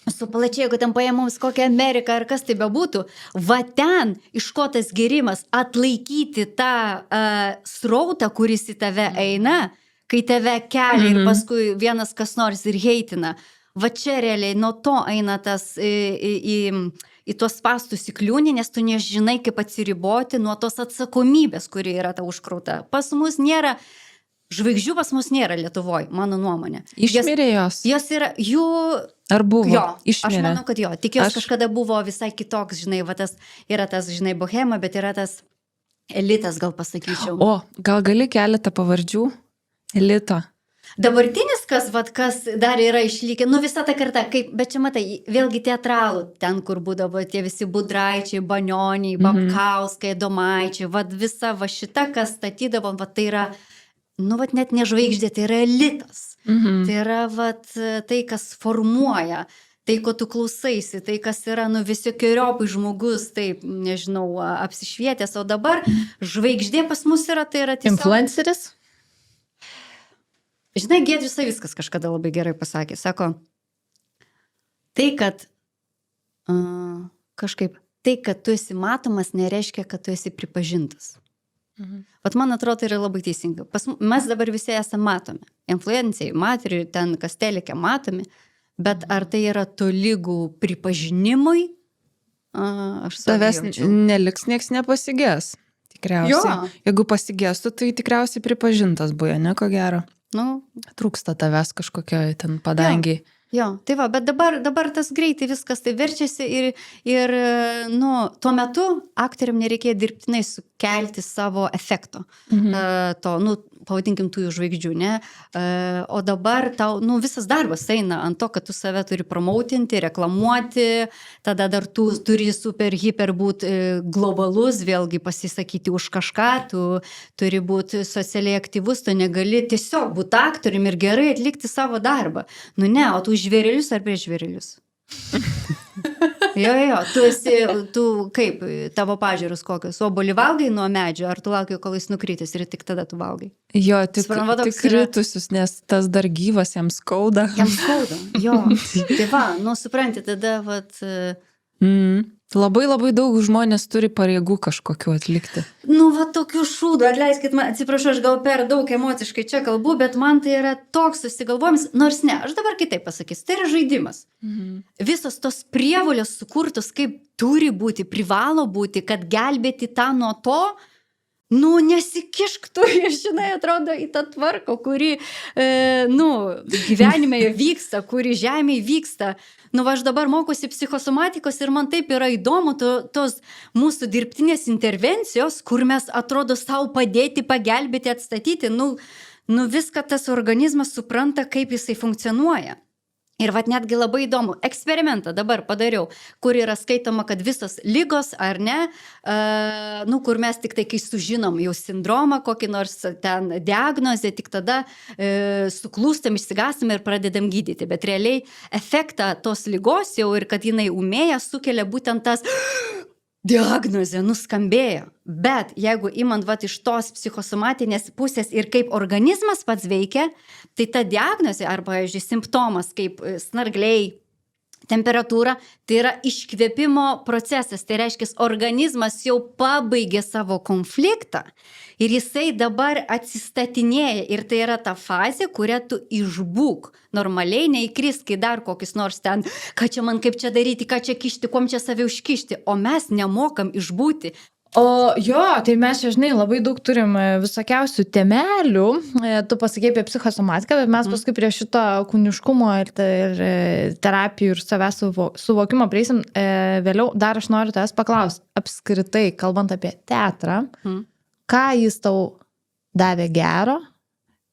su plačiai, jeigu ten paėmums kokią Ameriką ar kas tai bebūtų. Va ten iš ko tas gerimas atlaikyti tą srautą, kuris į tave eina, kai tave kelia ir paskui vienas kas nors ir heitina. va čia realiai nuo to eina tas į tuos spastus įkliūni, nes tu nežinai, kaip atsiriboti nuo tos atsakomybės, kuri yra ta užkrauta. Pas mus nėra, žvaigždžių pas mus nėra Lietuvoje, mano nuomonė. Išmirė jos? Jos yra, jų... Ar buvo? Jo, išmirė? Aš manau, kad jo. Tik jos kažkada buvo visai kitoks, žinai, va tas, yra tas, žinai, bohema, bet yra tas elitas, gal pasakyčiau. O, gal gali keletą pavardžių? Elito. Dabartinis, kas dar yra išlikę, nu visa ta karta, kaip, bet čia matai, vėlgi teatralų, ten, kur būdavo tie visi Budraičiai, Banioniai, Babkauskai, Domaičiai, va visa va šita, kas statydavo, va tai yra, nu va net ne žvaigždė, tai yra elitas. Tai yra va tai, kas formuoja, tai, ko tu klausaisi, tai, kas yra, nu visokeriopai žmogus, taip, nežinau, apsišvietęs, o dabar žvaigždė pas mus yra, tai yra tiesiog... Influenceris? Žinai, Giedrius Savickas kažkada labai gerai pasakė, sako, tai, kad tai, kad tu esi matomas, nereiškia, kad tu esi pripažintas. Vat man atrodo, tai yra labai teisinga. Mes dabar visi esame matomi. Influencijai, materiai, ten kas telekė matomi, bet ar tai yra tolygų pripažinimui, aš tavęs neliks, nieks nepasigės. Tikriausiai. Jo. Jeigu pasigėstų, tai tikriausiai pripažintas buvo, ne, ko gero. Nu, trūksta tavęs kažkokio ten padangiai. Jo, tai va, bet dabar tas greitai viskas tai verčiasi ir nu, tuo metu aktoriam nereikėjo dirbtinai sukelti savo efekto. To, nu, pavadinkim tų žvaigždžių, ne? O dabar tau, nu, visas darbas eina ant to, kad tu save turi promautinti, reklamuoti, tada dar tu turi super hiper būti globalus, vėlgi pasisakyti už kažką, tu turi būti socialiai aktyvus, tu negali tiesiog būti aktorium ir gerai atlikti savo darbą. Nu ne, o tu žvėrelius ar prieš žvėrelius? Jo, tu kaip, tavo pažiūros kokios, obuolį valgai nuo medžio, ar tu lauki, kol jis nukritis ir tik tada tu valgai? Jo, tik kritusius, nes tas dar gyvas, jam skauda. Jam skauda, jo. Tai va, nu supranti, tada vat... Labai labai daug žmonės turi pareigų kažkokiu atlikti. Nu, va, tokių šūdų, atleiskit, atsiprašau, aš gal per daug emociškai čia kalbu, bet man tai yra toks susigalvojimas, nors ne, aš dabar kitaip pasakysiu, tai yra žaidimas. Visos tos prievolės sukurtos, kaip turi būti, privalo būti, kad gelbėti tą nuo to, nu, nesikišk tu, žinai, atrodo, į tą tvarką, kuri, nu, gyvenime vyksta, kuri žemėje vyksta. Nu, aš dabar mokusi psichosomatikos ir man taip yra įdomu tos mūsų dirbtinės intervencijos, kur mes atrodo savo padėti, pagelbėti, atstatyti. Nu, viską tas organizmas supranta, kaip jisai funkcionuoja. Ir vat netgi labai įdomu, eksperimentą dabar padariau, kur yra skaitoma, kad visos lygos ar ne, nu, kur mes tik tai, kai sužinom jau sindromą, kokį nors ten diagnozę, tik tada suklūstam, išsigastam ir pradedam gydyti. Bet realiai efektą tos lygos jau ir kad jinai ūmėja, sukelia būtent tas diagnozė, nuskambėjo. Bet jeigu imant vat iš tos psichosomatinės pusės ir kaip organizmas pats veikia, tai ta diagnozė arba, pavyzdžiui, simptomas kaip snargliai, temperatūra, tai yra iškvėpimo procesas. Tai reiškia, organizmas jau pabaigė savo konfliktą ir jisai dabar atsistatinėja. Ir tai yra ta fazė, kurią tu išbūk. Normaliai neįkris, kai dar kokis nors ten, ką čia man, kaip čia daryti, ką čia kišti, kuom čia save užkišti. O mes nemokam išbūti. O jo, tai mes čia, žinai, labai daug turim visokiausių temelių. Tu pasakei apie psichosomatiką, bet mes paskui prie šito kūniškumo ir terapijų ir savęs suvokimo prieisim. Vėliau dar aš noriu tavęs paklausti, apskritai, kalbant apie teatrą, ką jis tau davė gero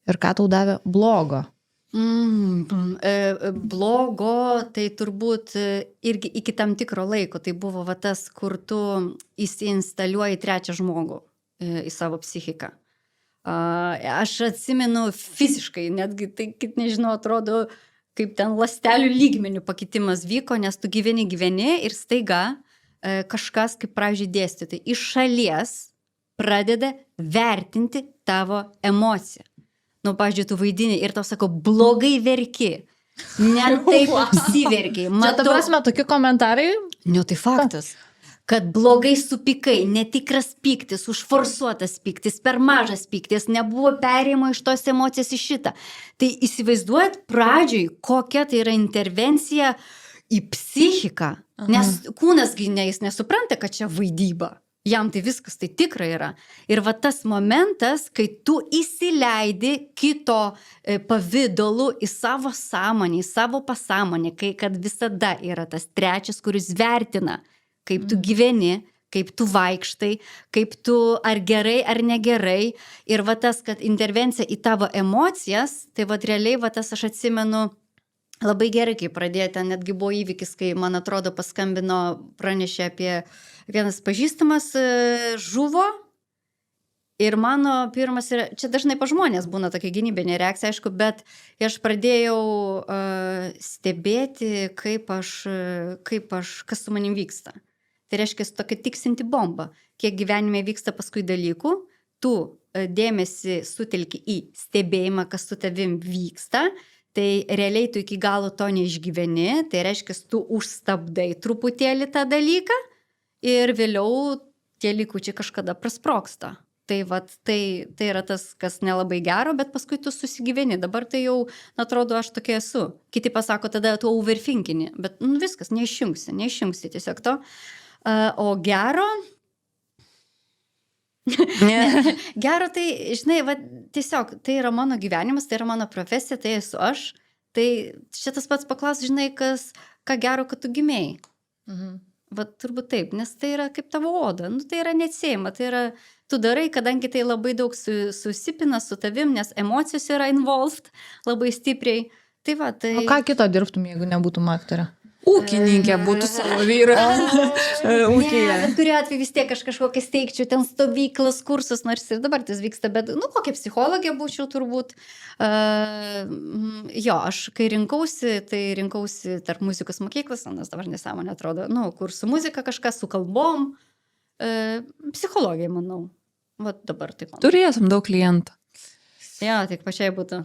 ir ką tau davė blogo? Blogo, tai turbūt irgi iki tam tikro laiko, tai buvo va tas, kur tu įsiinstaliuoji trečią žmogų į savo psichiką. Aš atsimenu fiziškai, netgi tai, kaip nežinau, atrodo, kaip ten ląstelių lygmenių pakitimas vyko, nes tu gyveni ir staiga kažkas, kaip pradžiai dėstyti, iš šalies pradeda vertinti tavo emociją. Nu, pavyzdžiui, tu vaidini ir tau sako, blogai verki. Net taip apsiverkiai. Čia ta prasme, tokie komentarai? Nu, tai faktas. kad blogai supykai, netikras pyktis, užforsuotas pyktis, per mažas pyktis, nebuvo perėjimo iš tos emocijos į šitą. Tai įsivaizduojat pradžioj, kokia tai yra intervencija į psichiką, nes kūnas jis nesupranta, kad čia vaidyba. Jam tai viskas tai tikra yra. Ir va tas momentas, kai tu įsileidi kito pavidalų į savo sąmonę, į savo pasąmonę, kai kad visada yra tas trečias, kuris vertina, kaip tu gyveni, kaip tu vaikštai, kaip tu ar gerai, ar negerai. Ir va tas, kad intervencija į tavo emocijas, tai va realiai va tas aš atsimenu labai gerai, kai pradėjote, netgi buvo įvykis, kai, man atrodo, paskambino, pranešė apie vienas pažįstamas žuvo. Ir mano pirmas yra, čia dažnai pa žmonės būna tokia gynybinė reakcija, aišku, bet aš pradėjau stebėti, kas su manim vyksta. Tai reiškia tokia tiksinti bomba, kiek gyvenime vyksta paskui dalykų, tu dėmesį sutelki į stebėjimą, kas su tavim vyksta, tai realiai tu iki galo to neišgyveni, tai reiškia, tu užstabdai truputėlį tą dalyką ir vėliau tie likučiai kažkada prasprogsta. Tai, vat, tai yra tas, kas nelabai gero, bet paskui tu susigyveni. Dabar tai jau, atrodo, aš tokia esu. Kiti pasako, tada tu overthinkini, bet viskas, neišjungsi tiesiog to. O gero... Gero tai, žinai, va, tiesiog tai yra mano gyvenimas, tai yra mano profesija, tai esu aš. Tai šitas pats paklaus, žinai, ką gero, kad tu gimėjai. Va, turbūt taip, nes tai yra kaip tavo oda, tai yra neatsiejama, tai yra, tu darai, kadangi tai labai daug susipina su tavim, nes emocijos yra involved labai stipriai. Tai va, tai... O ką kito dirbtum, jeigu nebūtum aktorė? Ūkininkė būtų savo vyrą. Ne, bet kuriuo atveju vis tiek aš kažkokią steigčiau, ten stovyklas, kursus, nors ir dabar tas vyksta, bet, kokia psichologė būčiau turbūt. Jo, aš kai rinkausi, tai rinkausi tarp muzikos mokyklos, nes dabar nesąmonė atrodo, kur su muzika kažkas, su kalbom, psichologija, manau. Vat dabar taip. Turėtum daug klientų. Jo, tik pačiai būtų.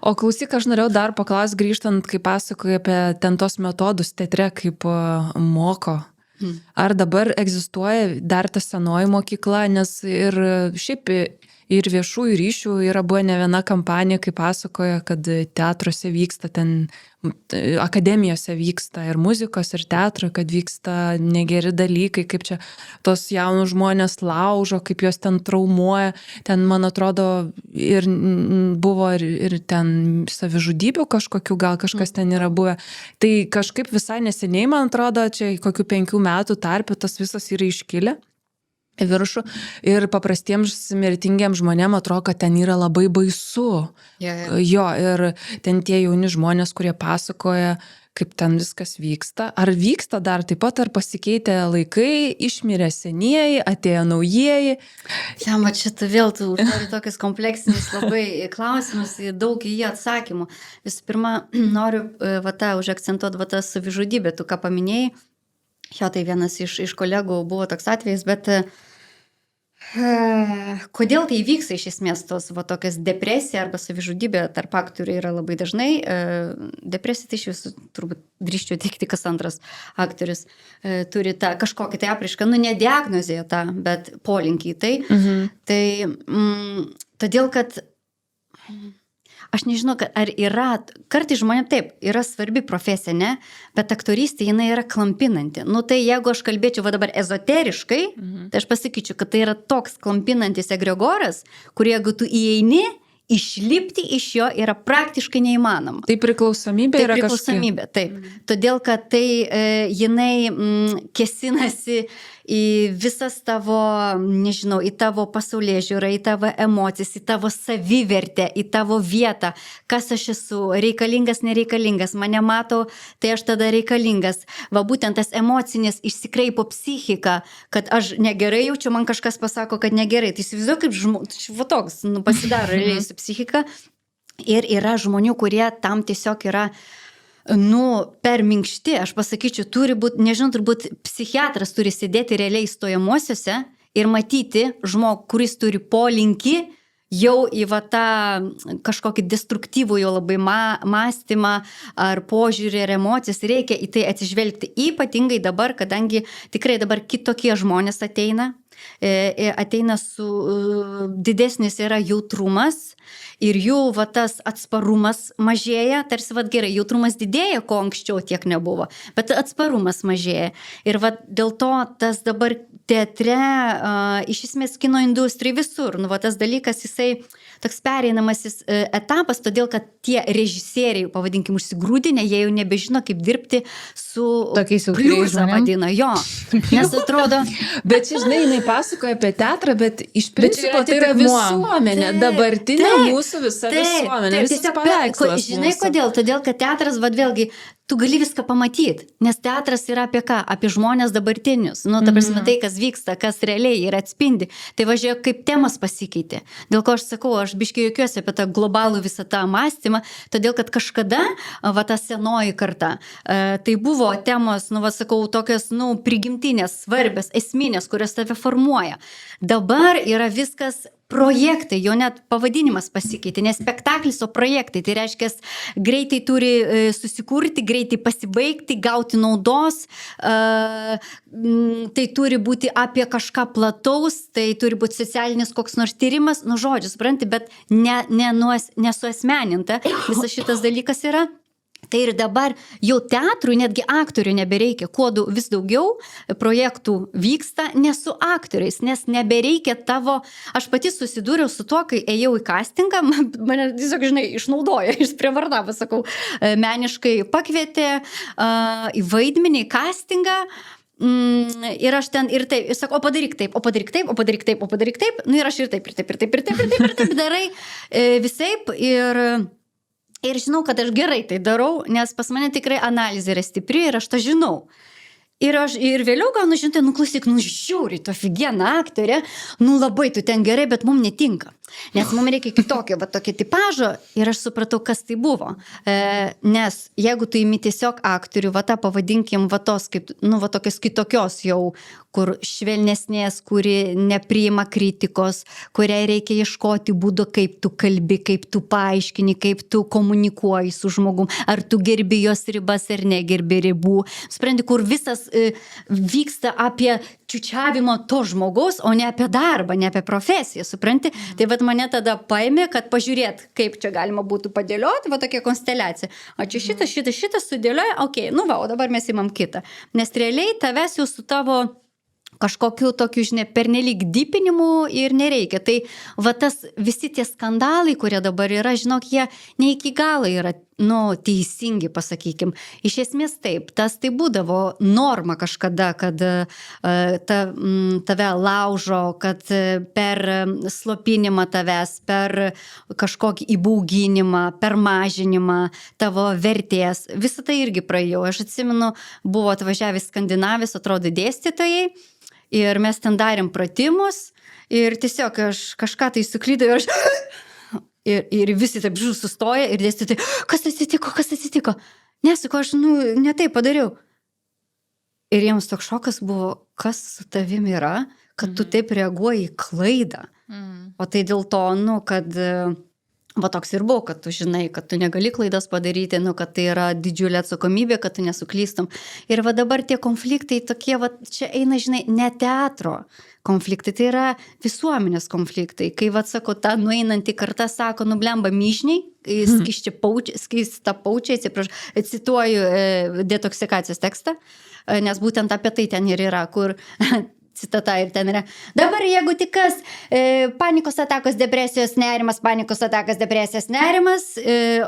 O klausyk, aš norėjau dar paklausti, grįžtant, kai pasakoji apie ten tos metodus teatre, kaip moko. Ar dabar egzistuoja dar ta senoji mokykla, nes ir šiaip ir viešųjų ryšių yra buvo ne viena kampanija, kai pasakoja, kad teatruose vyksta ten, akademijose vyksta ir muzikos, ir teatro, kad vyksta negeri dalykai, kaip čia tos jaunus žmonės laužo, kaip jos ten traumuoja. Ten, man atrodo, ir buvo ir ten savižudybių kažkokių, gal kažkas ten yra buvę. Tai kažkaip visai neseniai, man atrodo, čia kokių 5 metų tarpe tas visas yra iškilę viršų ir paprastiems mirtingiems žmonėms atrodo, kad ten yra labai baisu. Jo, ir ten tie jauni žmonės, kurie pasakoja, kaip ten viskas vyksta. Ar vyksta dar taip pat, ar pasikeitė laikai, išmirė senieji, atėjo naujieji? Jam, šitą vėl tu užduodi tokius kompleksinius labai klausimus, daug į jį atsakymų. Visų pirma, noriu užakcentuoti tą savižudybę, tu ką paminėjai. Jo, tai vienas iš kolegų buvo toks atvejis, bet kodėl tai vyksta iš esmės tos tokias depresija arba savižudybė tarp aktorių yra labai dažnai. Depresija tai iš visų turbūt drįsčiau teikti, kas antras aktorius turi tą kažkokį tai apraišką, ne diagnozėje tą, bet polinkį į tai. Tai todėl, kad aš nežinau, ar yra, kartais žmonėm taip, yra svarbi profesija, ne, bet aktorystė jinai yra klampinanti. Tai jeigu aš kalbėčiau dabar ezoteriškai, tai aš pasakyčiau, kad tai yra toks klampinantis egregoras, kur jeigu tu įeini, išlipti iš jo yra praktiškai neįmanoma. Tai priklausomybė yra kažkokia. Tai priklausomybė, taip. Todėl, kad tai jinai kesinasi į visas tavo, nežinau, į tavo pasaulėžiūrą, į tavo emocijas, į tavo savivertę, į tavo vietą, kas aš esu, reikalingas, nereikalingas, mane mato, tai aš tada reikalingas. Va būtent tas emocinis išsikreipo psichika, kad aš negerai jaučiu, man kažkas pasako, kad negerai. Tai įsivaizduoju, kaip žmogus, toks pasidaro realiai su psichika. Ir yra žmonių, kurie tam tiesiog yra per minkšti, aš pasakyčiau, turi būti, nežinau, turbūt psichiatras turi sėdėti realiai stojamuosiuose ir matyti žmogų, kuris turi polinkį jau į va tą kažkokį destruktyvų jo labai mąstymą ar požiūrį ar emocijas, reikia į tai atsižvelgti. Ypatingai dabar, kadangi tikrai dabar kitokie žmonės ateina su didesnis yra jautrumas ir jų va tas atsparumas mažėja, tarsi va gerai, jautrumas didėja, ko anksčiau tiek nebuvo, bet atsparumas mažėja. Ir va dėl to tas dabar teatre, iš esmės kino industrijai visur, nu va tas dalykas jisai toks pereinamasis etapas, todėl kad tie režisieriai, pavadinkim, užsigrūdinę, jie jau nebežino, kaip dirbti su tokiais jau pliusą vadina, jo. Nes atrodo... Bet čia, žinai, jinai pasakoja apie teatrą, bet iš principo tai yra atitikmuo. visuomenė, dabartinė mūsų visa visuomenė, visas Tiesiog paveikslas. žinai mūsų. kodėl? Todėl, kad teatras, vad vėlgi, tu gali viską pamatyti, nes teatras yra apie ką? Apie žmonės dabartinius. Nu, ta prasme, tai, kas vyksta, kas realiai yra atspindi. Tai važiuoju, kaip temas pasikeitė. Dėl ko aš sakau, aš biškai juokiuosi apie tą globalų visą tą mąstymą, todėl, kad kažkada, va ta senoji karta, tai buvo temos, nu, va sakau, tokios, nu, prigimtinės, svarbios, esminės, kurios tave formuoja. Dabar yra viskas projektai, jo net pavadinimas pasikeitė, ne spektaklis, o projektai. Tai reiškia, greitai turi susikurti, greitai pasibaigti, gauti naudos, tai turi būti apie kažką plataus, tai turi būti socialinis koks nors tyrimas, nu žodžiu, supranti, bet nesuasmeninta. Visas šitas dalykas yra. Tai ir dabar jau teatrui, netgi aktorių nebereikia, vis daugiau projektų vyksta ne su aktoriais, nes nebereikia tavo, aš pati susidūriau su tuo, kai ėjau į castingą, mane tiesiog, žinai, išnaudoja, išprievartavo, sakau, meniškai pakvietė į vaidmenį, į castingą. Ir aš ten ir taip, ir sakau, o padaryk taip, o padaryk taip, o padaryk taip, o padaryk taip, nu ir aš ir taip darai visaip ir žinau, kad aš gerai tai darau, nes pas mane tikrai analizė yra stipri ir aš tą žinau. Ir vėliau gaunu, žinai, nu klausyk, nu žiūri, tu ofigiena aktorė, nu labai tu ten gerai, bet mums netinka. Nes mums reikia kitokio, va tokio tipažo ir aš supratau, kas tai buvo. Nes jeigu tu įmi tiesiog aktorių, va tą pavadinkim, va tos, kaip, nu va tokios kitokios jau, kur švelnesnės, kuri nepriima kritikos, kuriai reikia ieškoti būdo, kaip tu kalbi, kaip tu paaiškini, kaip tu komunikuoji su žmogum, ar tu gerbi jos ribas ar negerbi ribų. Supranti, kur visas vyksta apie čiučiavimo to žmogaus, o ne apie darbą, ne apie profesiją, supranti? Tai vat mane tada paėmė, kad pažiūrėt, kaip čia galima būtų padėlioti, va tokia konsteliacija. O čia šitas sudėlioja, okei, nu va, o dabar mes imam kitą. Nes realiai tavęs jau su tavo kažkokiu tokiu, žinai, pernelyg dypinimu ir nereikia. Tai va tas visi tie skandalai, kurie dabar yra, žinok, jie ne iki galo yra, nu, teisingi, pasakykim. Iš esmės taip, tas tai būdavo norma kažkada, kad tave laužo, kad per slopinimą tavęs, per kažkokį įbauginimą, per mažinimą tavo vertės. Visą tai irgi praėjau. Aš atsimenu, buvo atvažiavę Skandinavijos, atrodo, dėstytojai. Ir mes ten darėm pratimus ir tiesiog aš kažką tai suklydau ir visi taip sustoja ir dėstytojai, kas atsitiko? Nesako, aš ne taip padariau. Ir jiems toks šokas buvo, kas su tavim yra, kad tu taip reaguoji į klaidą. O tai dėl to, kad... Va toks ir buvo, kad tu žinai, kad tu negali klaidas padaryti, kad tai yra didžiulė atsakomybė, kad tu nesuklystum. Ir va dabar tie konfliktai tokie, va čia eina, žinai, ne teatro konfliktai, tai yra visuomenės konfliktai. Kai, va sako, ta nueinanti karta sako, blemba myžniai, skysta paučiai, cituoju detoksikacijos tekstą, nes būtent apie tai ten ir yra, kur... Citata ir ten yra. Dabar jeigu tik kas, panikos atakos, depresijos, nerimas, panikos atakas, depresijos, nerimas,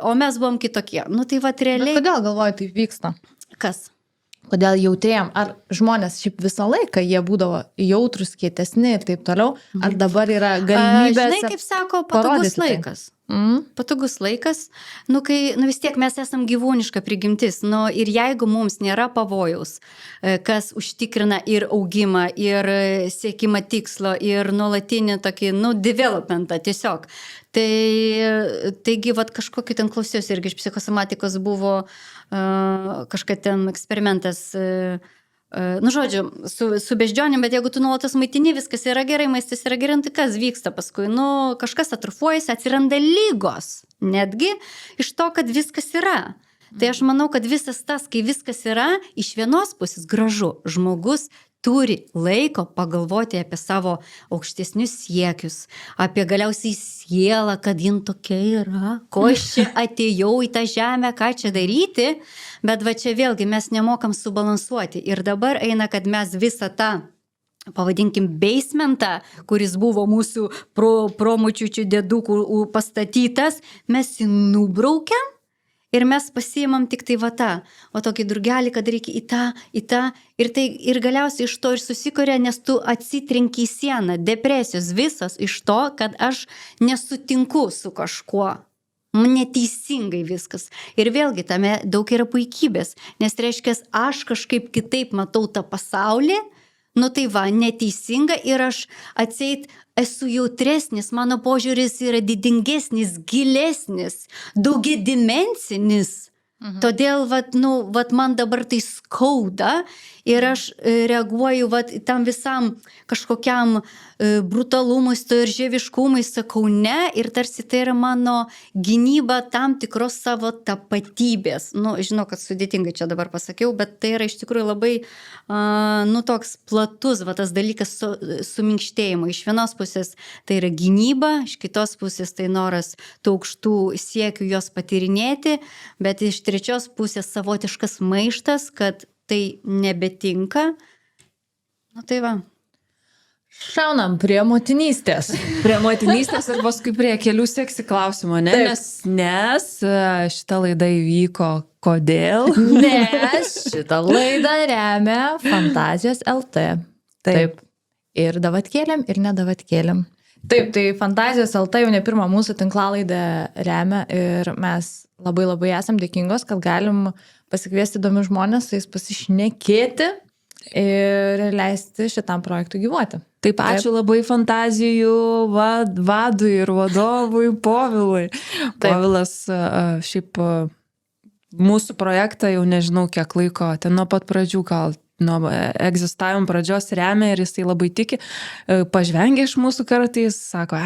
o mes buvom kitokie. Tai va realiai... Bet kodėl galvoju, tai vyksta? Kas? Kodėl jautrėjom? Ar žmonės šiaip visą laiką jie būdavo jautrus, kietesni ir taip toliau? Ar dabar yra galimybė... Žinai, kaip sako, patogus laikas. Patogus laikas, kai vis tiek mes esam gyvūniška prigimtis, ir jeigu mums nėra pavojaus, kas užtikrina ir augimą, ir siekimą tikslo, ir nuolatinį tokį, developmentą tiesiog, taigi, kažkokį ten klausiausi irgi iš psichosomatikos buvo kažkai ten eksperimentas, nu žodžiu, su beždžionėm, bet jeigu tu nuolatos maitini, viskas yra gerai, maistas yra gerai, tai kas vyksta paskui? Nu, kažkas atrofuojasi, atsiranda lygos, netgi iš to, kad viskas yra. Tai aš manau, kad visas tas, kai viskas yra, iš vienos pusės gražu, žmogus turi laiko pagalvoti apie savo aukštesnius siekius, apie galiausiai sielą, kad jin tokia yra, ko aš čia atėjau į tą žemę, ką čia daryti, bet va čia vėlgi mes nemokam subalansuoti. Ir dabar eina, kad mes visą tą, pavadinkim, basementą, kuris buvo mūsų promočiučių dėdukų pastatytas, mes jį nubraukiam. Ir mes pasiimam tik tai va tokį drugelį, kad reikia į tą, ir galiausiai iš to ir susikuria, nes tu atsitrenki į sieną, depresijos visas iš to, kad aš nesutinku su kažkuo. Neteisingai viskas. Ir vėlgi tame daug yra puikybės, nes reiškia, aš kažkaip kitaip matau tą pasaulį, nu tai va, neteisinga ir aš atseit esu jautresnis, mano požiūris yra didingesnis, gilesnis, daugiadimensinis. Todėl, man dabar tai skauda ir aš reaguoju, tam visam kažkokiam brutalumui, storžieviškumui, sakau ne, ir tarsi tai yra mano gynyba tam tikros savo tapatybės. Nu, žinau, kad sudėtingai čia dabar pasakiau, bet tai yra iš tikrųjų labai, toks platus, tas dalykas su minkštėjimu. Iš vienos pusės tai yra gynyba, iš kitos pusės tai noras tų aukštų siekių jos patyrinėti, bet iš trečios pusės savotiškas maištas, kad tai nebetinka. Nu tai va. Šaunam prie motinystės. Prie motinystės ir paskui prie kelių seksy klausimų, ne? Nes šita laida įvyko kodėl? Nes šitą laidą remia Fantazijos LT. Taip. Ir davatkėlėm, ir nedavatkėlėm. Taip, tai Fantazijos LT jau ne pirmą mūsų tinklalaidę remia ir mes labai esam dėkingos, kad galim pasikviesti įdomius žmonės, su jais pasišnekėti ir leisti šitam projektui gyvuoti. Taip, ačiū labai Fantazijų vadui ir vadovui Povilui. Povilas šiaip mūsų projektą jau nežinau kiek laiko, ten nuo pat pradžių gal nuo egzistavimo pradžios remia ir jisai labai tiki, pažvengia iš mūsų kartais, sako,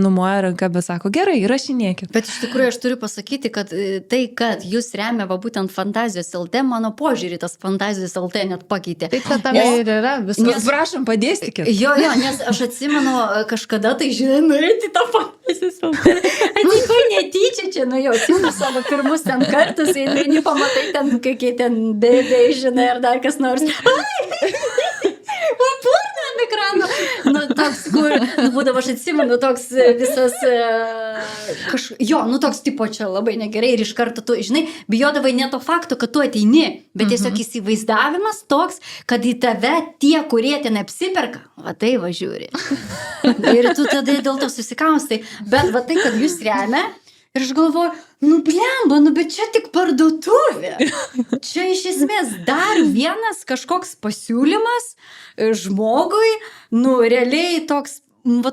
numoja ranką, bet sako, gerai, įrašinėkit. Bet iš tikrųjų aš turiu pasakyti, kad tai, kad jūs remia būtent Fantazijos LT, mano požiūrį tas Fantazijos LT net pakeitė. Tai čia tame ir yra viskas. Prašom, padėstikit. Jo, nes aš atsimenu kažkada tai, žinai, tą Fantazijos LT. Atiko netyčia čia, jau atsimenu savo pirmus ten kartus, eini pamatai ten, kokie ten bėdai, žinai, ar dar kas nors. Porno ant ekrano. Toks, kur, būdavo, aš atsimenu, toks visas, toks tipo čia labai negerai ir iš karto tu, žinai, bijodavai ne to fakto, kad tu ateini, bet tiesiog įsivaizdavimas toks, kad į tave tie, kurie ten apsiperka, tai žiūri. Ir tu tada dėl to susikaustai, bet tai, kad jūs remia, ir aš galvoju, blemba, bet čia tik parduotuvė. Čia iš esmės dar vienas kažkoks pasiūlymas žmogui, realiai toks,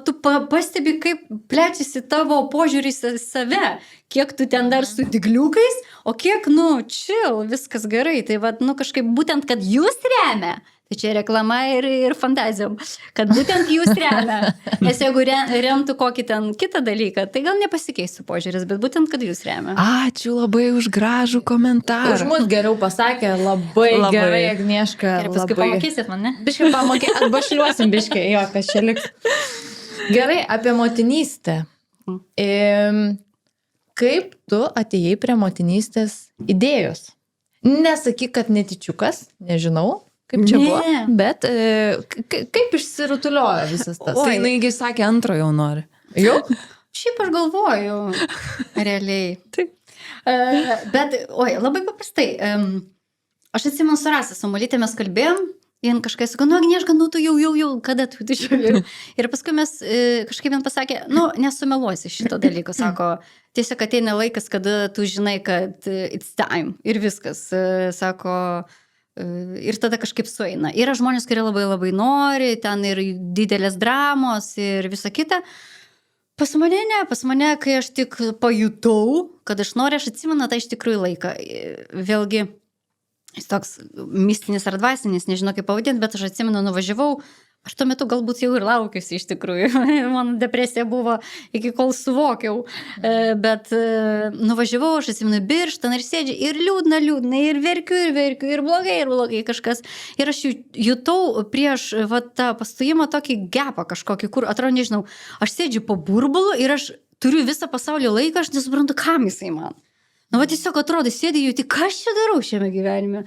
tu pastebi, kaip plečiasi tavo požiūris į save, kiek tu ten dar su digliukais, o kiek, chill, viskas gerai. Tai kažkaip būtent, kad jūs remia, tai čia reklama ir fantazijom, kad būtent jūs remia. Nes jeigu remtų kokį ten kitą dalyką, tai gal nepasikeistų požiūris, bet būtent, kad jūs remia. Ačiū labai už gražų komentarą. Už mus geriau pasakė, labai gerai, Agnieška. Ir paskui pamokysit man, ne? Biškai pamokysit, arba šliuosim biškai, jo, kas čia liks. Gerai, apie motinystę. Kaip tu atėjai prie motinystės idėjos? Nesakyk, kad netyčiukas, nežinau. Kaip čia buvo, bet kaip išsirutuliojo visas tas? Tai naigi sakė, antro jau nori. Jau? Šiaip aš galvoju, realiai. Taip. Bet, labai paprastai. Aš atsimenu su Rasa, su Malytė mes kalbėjom, jin kažkas sako, Agnieška, tu jau, kada tu čia? Ir paskui mes kažkaip jin pasakė, nesumeluosi šito dalyko, sako, tiesiog ateina laikas, kada tu žinai, kad it's time ir viskas, sako, ir tada kažkaip sueina. Yra žmonės, kurie labai nori, ten ir didelės dramos ir visa kita. Pas mane, kai aš tik pajutau, kad aš noriu, aš atsimenu tą iš tikrųjų laiką. Vėlgi, jis toks mistinis ar dvasinis, nežinau kaip pavadinti, bet aš atsimenu, nuvažiavau. Aš tuo metu galbūt jau ir laukiusi iš tikrųjų. Mano depresija buvo iki kol suvokiau. Bet nuvažiavau, aš atsimenu Birštoną ir sėdžiu ir liūdna, ir verkiu, ir blogai kažkas. Ir aš jutau prieš tą pastojimą tokį gepą kažkokį, kur atrodo, nežinau, aš sėdžiu po burbulu ir aš turiu visą pasaulio laiką, aš nesuprantu, kam jisai man. Tiesiog atrodo, sėdė jų, tai ką aš čia darau šiame gyvenime?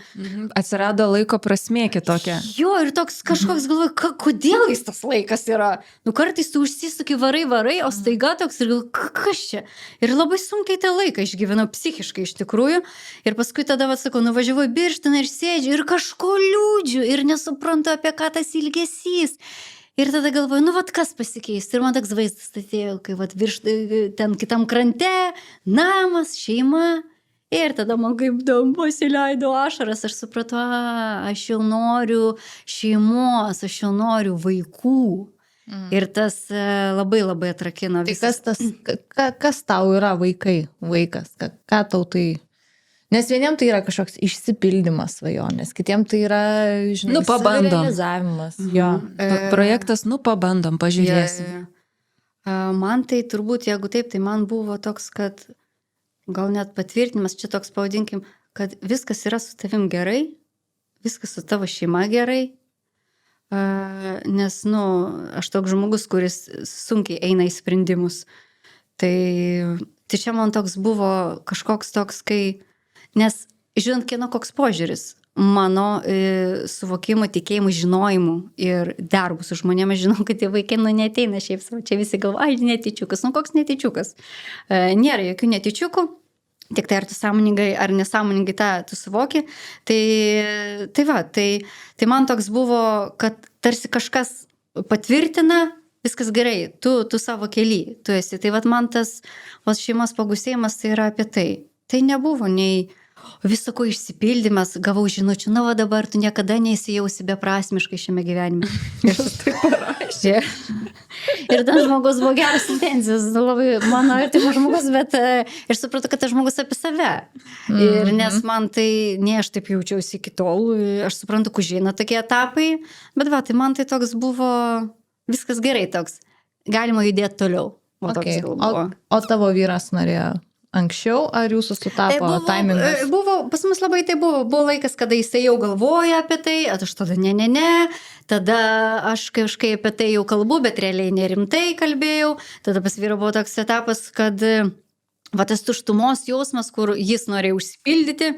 Atsirado laiko prasmė kitokia. Jo, ir toks kažkoks galvoju, kodėl jis tas laikas yra? Kartais tu užsisuki varai, o staiga toks ir galvoju, kas čia? Ir labai sunkiai tą laiką išgyvenau psichiškai iš tikrųjų. Ir paskui tada, sakau, nuvažiavau į Birštoną ir sėdžiu ir kažko liūdžiu ir nesuprantu, apie ką tas ilgesys. Ir tada galvoju, kas pasikeis. Ir man toks vaizdas atėjo, kai virš ten kitam krante, namas, šeima. Ir tada man kaip pasileido ašaras, aš supratau, aš jau noriu šeimos, aš jau noriu vaikų. Ir tas labai labai atrakino. Tai kas tau yra vaikas? Ką tau tai... Nes vieniem tai yra kažkoks išsipildymas svajonės, kitiem tai yra, žinai, savirealizavimas. Projektas, pabandom, pažiūrėsim. Man tai turbūt, jeigu taip, tai man buvo toks, kad gal net patvirtinimas, čia toks pavadinkim, kad viskas yra su tavim gerai, viskas su tavo šeima gerai, nes, aš toks žmogus, kuris sunkiai eina į sprendimus. Tai čia man toks buvo kažkoks toks, kai nes, žinant, kieno koks požiūris, mano suvokimu, tikėjimu, žinojimu ir darbu su žmonėmis, žinau, kad tie vaikai, neateina šiaip savo, čia visi galvo, netyčiukas, koks netyčiukas. Nėra jokių netyčiukų, tik tai ar tu sąmoningai, ar nesąmoningai tą tu suvoki. Tai man toks buvo, kad tarsi kažkas patvirtina, viskas gerai, tu savo kely, tu esi. Tai man tas šeimos pagausėjimas tai yra apie tai. Tai nebuvo nei visako išsipildymas, gavau žinučių, dabar tu niekada neįsijausi beprasmiškai šiame gyvenime. Ir tai parašė. Ir tas žmogus buvo geras intensijos, labai mano artimas žmogus, bet ir supratau, kad tas žmogus apie save. Ir nes man tai, ne aš taip jaučiausi iki tol, aš suprantu, kužina tokie etapai, bet tai man tai toks buvo, viskas gerai toks, galima judėti toliau. O tavo vyras norėjo? Anksčiau, ar jūsų sutapo taimingas? Pas mus labai tai buvo laikas, kada jisai jau galvoja apie tai, aš tada ne, tada aš kažkaip apie tai jau kalbu, bet realiai nerimtai kalbėjau, tada pas vyrą buvo toks etapas, kad tas tuštumos jausmas, kur jis norėjo užsipildyti,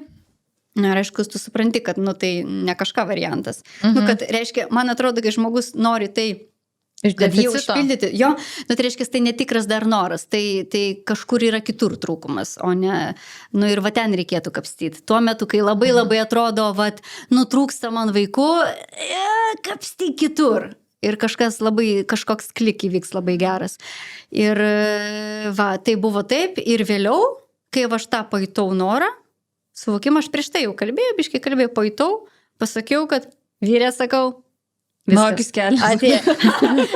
ir aišku, tu supranti, kad tai ne kažką variantas. Kad reiškia, man atrodo, kai žmogus nori tai kad jį užpildyti, tai reiškia, tai netikras dar noras, tai kažkur yra kitur trūkumas, o ne, ir ten reikėtų kapstyti. Tuo metu, kai labai labai atrodo, trūksta man vaikų, kapstyk kitur. Ir kažkoks klik įvyks labai geras. Ir tai buvo taip, ir vėliau, kai aš tą pajutau norą, suvokimą, aš prieš tai jau kalbėjau, pajutau, pasakiau, kad vyrė, sakau, Nokis kelias.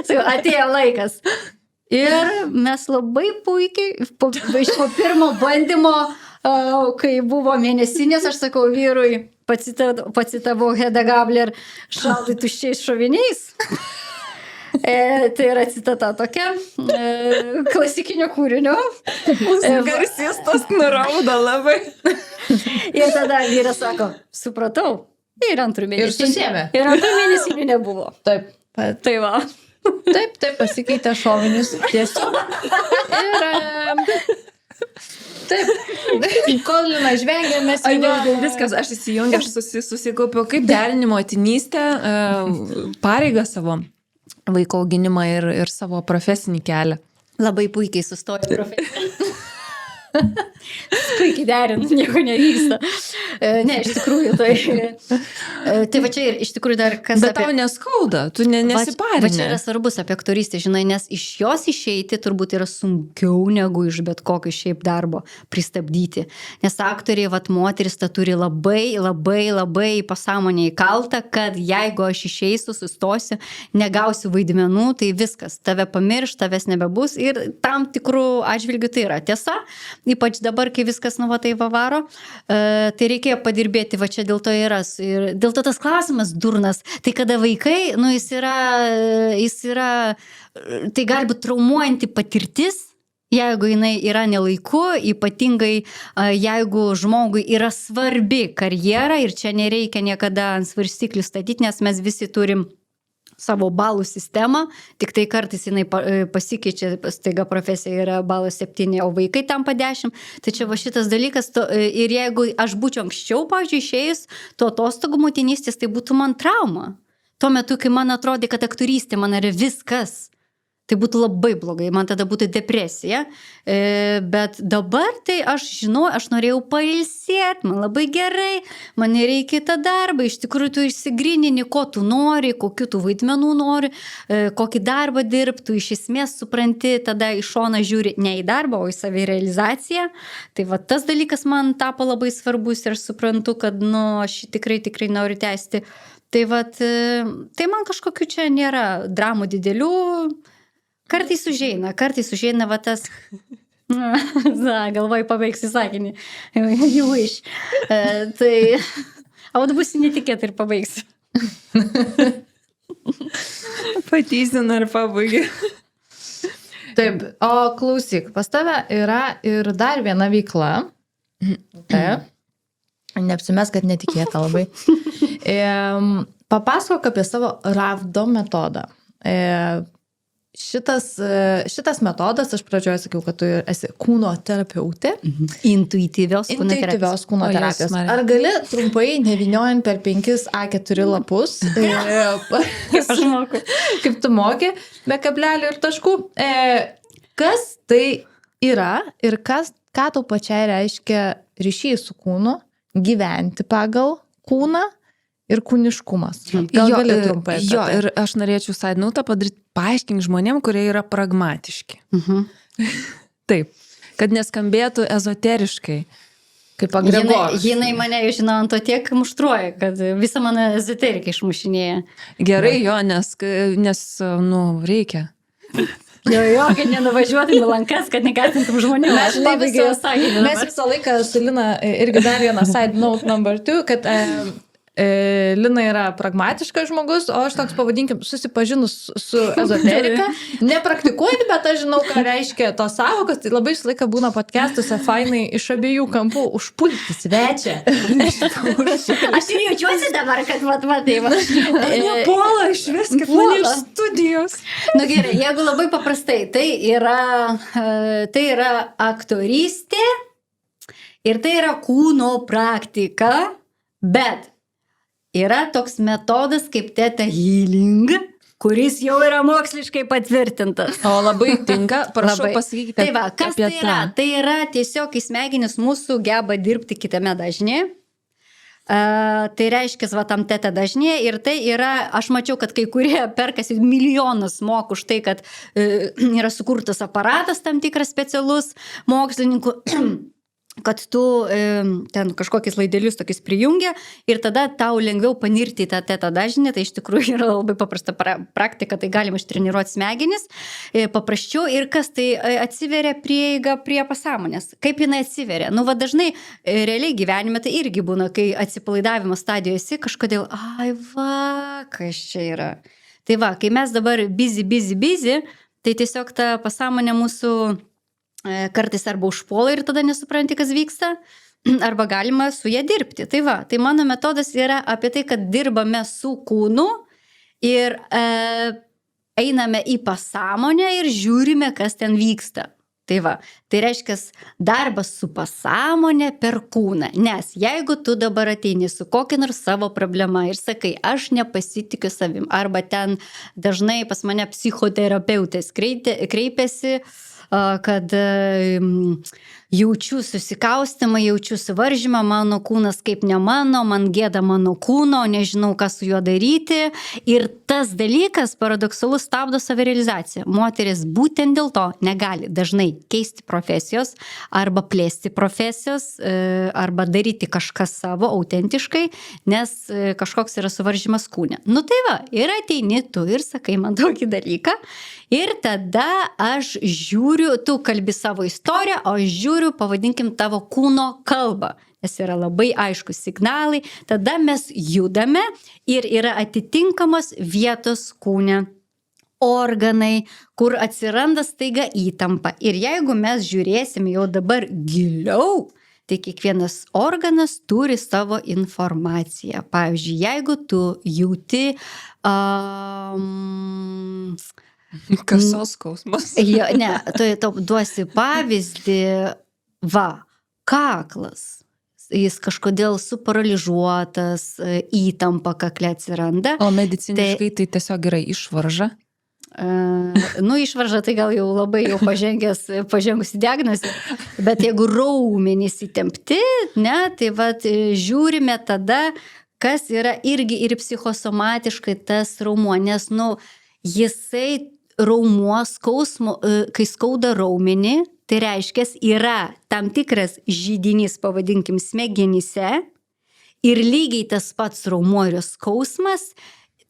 Atėjo laikas. Ir mes labai puikiai, po pirmo bandymo, kai buvo mėnesinės, aš sakau vyrui, pacitavau Hedda Gabler, šaldai tuščiais šoviniais. Tai yra citata tokia, klasikinio kūrinio. Garsistas nurauda labai. Ir tada vyras sako, supratau. Ir antrų mėnesinių nebuvo. Taip. Tai va. Taip, pasikeitė šovinius tiesiog. Ir... Taip. Kol Lina žvengia, mes viskas, aš įsijungiu, aš susikaupiau kaip derinimo motinystę, pareigą savo vaiko auginimą ir savo profesinį kelią. Labai puikiai sustojo profesinį. Puikiai derinu, nieko nevyksta. Ne, iš tikrųjų, tai va čia ir iš tikrųjų dar kas... Bet tau neskauda, tu nesiparini. Va čia yra svarbus apie aktorystę, žinai, nes iš jos išeiti turbūt yra sunkiau negu iš bet kokio šiaip darbo pristabdyti. Nes aktoriai, moteris, ta turi labai pasąmonę įkaltą, kad jeigu aš išeisiu, sustosiu, negausiu vaidmenų, tai viskas, tave pamirš, tavęs nebebus ir tam tikrų atžvilgių tai yra tiesa. Ypač dabar, kai viskas tai varo, tai reikia reikėjo padirbėti, va čia dėl to yra. Ir dėl to tas klausimas durnas. Tai kada vaikai, nu jis yra, tai gali būti traumuojanti patirtis, jeigu jinai yra nelaiku, ypatingai jeigu žmogui yra svarbi karjera ir čia nereikia niekada ant svarstyklių statyti, nes mes visi turim savo balų sistemą, tik tai kartais jinai pasikeičia, staiga profesija yra balas 7, o vaikai tampa 10. Tai čia va šitas dalykas, ir jeigu aš būčiau anksčiau, pavyzdžiui, išėjus to atostogų motinystės, tai būtų man trauma. Tuo metu, kai man atrodė, kad aktorystė man yra viskas, tai būtų labai blogai, man tada būtų depresija, bet dabar tai aš žinau, aš norėjau pailsėti, man labai gerai, man nereikia tą darbą, iš tikrųjų tu išsigrinini, ko tu nori, kokiu tu vaidmenų nori, kokį darbą dirbtų, iš esmės supranti, tada iš šona žiūri ne į darbą, o į savirealizaciją, tai va tas dalykas man tapo labai svarbus ir aš suprantu, kad aš tikrai noriu tęsti, tai tai man kažkokiu čia nėra dramų didelių. Kartais užeina va tas, galvoj pabaigsi sakinį, you wish. Tai, būsi netikėtai ir pabaigsi. Patysina ir pabaigia. Taip, o klausyk, pas tave yra ir dar viena veikla. Taip. Neapsimes, kad netikėta labai. Papasakok apie savo RAVDO metodą. Šitas metodas, aš pradžioje sakiau, kad tu esi kūno terapeutė. Intuityvios kūno terapijos. Ar gali trumpai, nevyniojant per 5 A4 lapus, kaip tu moki, be kablelių ir taškų, kas tai yra ir ką tau pačiai reiškia ryšys su kūnu, gyventi pagal kūną ir kūniškumas. Gal gali trumpai? Jo, ir aš norėčiau side note padaryti, paaiškink žmonėm, kurie yra pragmatiški. Taip, kad neskambėtų ezoteriškai. Kaip agregoras. Jinai mane, žinau, ant to tiek muštruoja, kad visą mano ezoteriką išmušinėja. Gerai, jo, nes reikia. Jo, kad nenuvažiuotum į lankas, kad nekaltintum žmonių. Mes visą laiką su Lina, irgi dar vieną side note number 2, kad Lina yra pragmatiškas žmogus, o aš toks, pavadinkim, susipažinus su ezoterika, nepraktikuoju, bet aš žinau, ką reiškia tos sąvokos, tai labai visą laiką būna podcastuose fainai iš abiejų kampų užpulti svečią. Aš ir jaučiuosi dabar, kad tai va. Puola, išveskit mane iš studijos. Gerai, jeigu labai paprastai, tai yra aktorystė ir tai yra kūno praktika, bet yra toks metodas kaip Theta Healing, kuris jau yra moksliškai patvirtintas. O labai tinka, prašau pasakykite. Tai va, kas tai yra? Tai yra tiesiog į smegenis mūsų geba dirbti kitame dažnė. Tai reiškia, tam Theta dažnė ir tai yra, aš mačiau, kad kai kurie perkasi milijonus mok už tai, kad yra sukurtas aparatas tam tikras specialus mokslininkų, kad tu ten kažkokius laidelius tokius prijungia ir tada tau lengviau panirti į tą Theta dažnį, tai iš tikrųjų yra labai paprasta praktika, tai galima ištreniruoti smegenis, paprasčiau ir kas tai atsiveria prieiga prie pasąmonės. Kaip jinai atsiveria? Dažnai realiai gyvenime tai irgi būna, kai atsipalaidavimo stadijoje esi kažkodėl, kas čia yra. Tai va, kai mes dabar busy, tai tiesiog ta pasąmonė mūsų kartais arba užpuola ir tada nesupranti, kas vyksta, arba galima su ją dirbti. Tai va, tai mano metodas yra apie tai, kad dirbame su kūnu ir einame į pasąmonę ir žiūrime, kas ten vyksta. Tai va, tai reiškia darbas su pasąmonė per kūną, nes jeigu tu dabar ateini su kokia nors savo problema ir sakai, aš nepasitikiu savim, arba ten dažnai pas mane psichoterapeutės kreipiasi, kad jaučiu susikaustimą, jaučiu suvaržymą, mano kūnas kaip ne mano, man gėda mano kūno, nežinau, ką su juo daryti. Ir tas dalykas paradoksalus stabdo savirealizaciją. Moteris būtent dėl to negali dažnai keisti profesijos arba plėsti profesijos arba daryti kažką savo autentiškai, nes kažkoks yra suvaržymas kūne. Tai va, ir ateini tu ir sakai man tokį dalyką ir tada aš žiūriu, tu kalbi savo istoriją, o aš žiūriu žiūriu, pavadinkim tavo kūno kalbą, nes yra labai aiškus signalai, tada mes judame ir yra atitinkamos vietos kūne organai, kur atsiranda staiga įtampa. Ir jeigu mes žiūrėsime jau dabar giliau, tai kiekvienas organas turi savo informaciją. Pavyzdžiui, jeigu tu jauti Kasos skausmas. ne, tu duosi pavyzdį, kaklas. Jis kažkodėl suparalyžuotas, įtampa kakle atsiranda. O mediciniškai tai tiesiog yra išvarža. Išvarža tai gal jau labai jau pažengusi diagnozė, bet jeigu raumenys įtempti, ne, tai žiūrime tada, kas yra irgi ir psichosomatiškai tas raumuo, nes, jisai raumuo skausmo, kai skauda raumenį, tai reiškia, yra tam tikras židinys, pavadinkim, smegenyse ir lygiai tas pats raumuo ir skausmas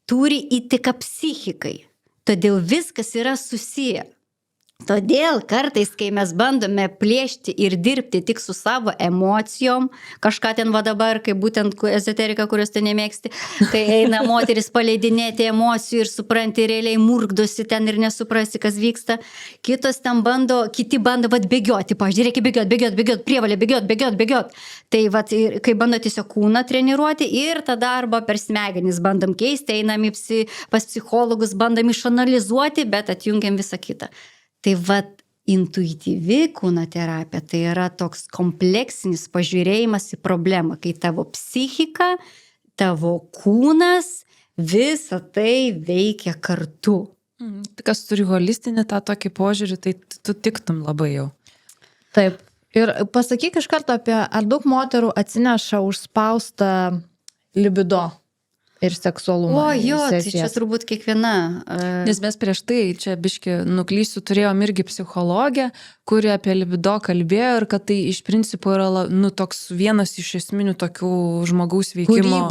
turi įtaką psichikai. Todėl viskas yra susiję. Todėl kartais, kai mes bandome plėšti ir dirbti tik su savo emocijom, kažką ten dabar, kai būtent ezoterika, kurios tu nemėgsti, kai eina moteris paleidinėti emocijų ir supranti, realiai murkdosi ten ir nesuprasi, kas vyksta. Kiti bando bėgioti, pavyzdžiui, reikia bėgioti, prievalė bėgioti. Tai kai bando tiesiog kūną treniruoti ir tada arba per smegenis bandom keisti, einam pas psichologus, bandom išanalizuoti, bet atjungiam visą kitą. Tai intuityvi kūno terapija tai yra toks kompleksinis pažiūrėjimas į problemą, kai tavo psichika, tavo kūnas, visa tai veikia kartu. Kas turi holistinį tą tokį požiūrį, tai tu tiktum labai jau. Taip. Ir pasakyk iš karto apie, ar daug moterų atsineša užspaustą libido ir seksualumą. Tai čia turbūt kiekviena. Nes mes prieš tai, čia biški nuklysiu, turėjom irgi psichologę, kuri apie libido kalbėjo ir kad tai iš principo yra toks vienas iš esminių tokių žmogaus veikimo.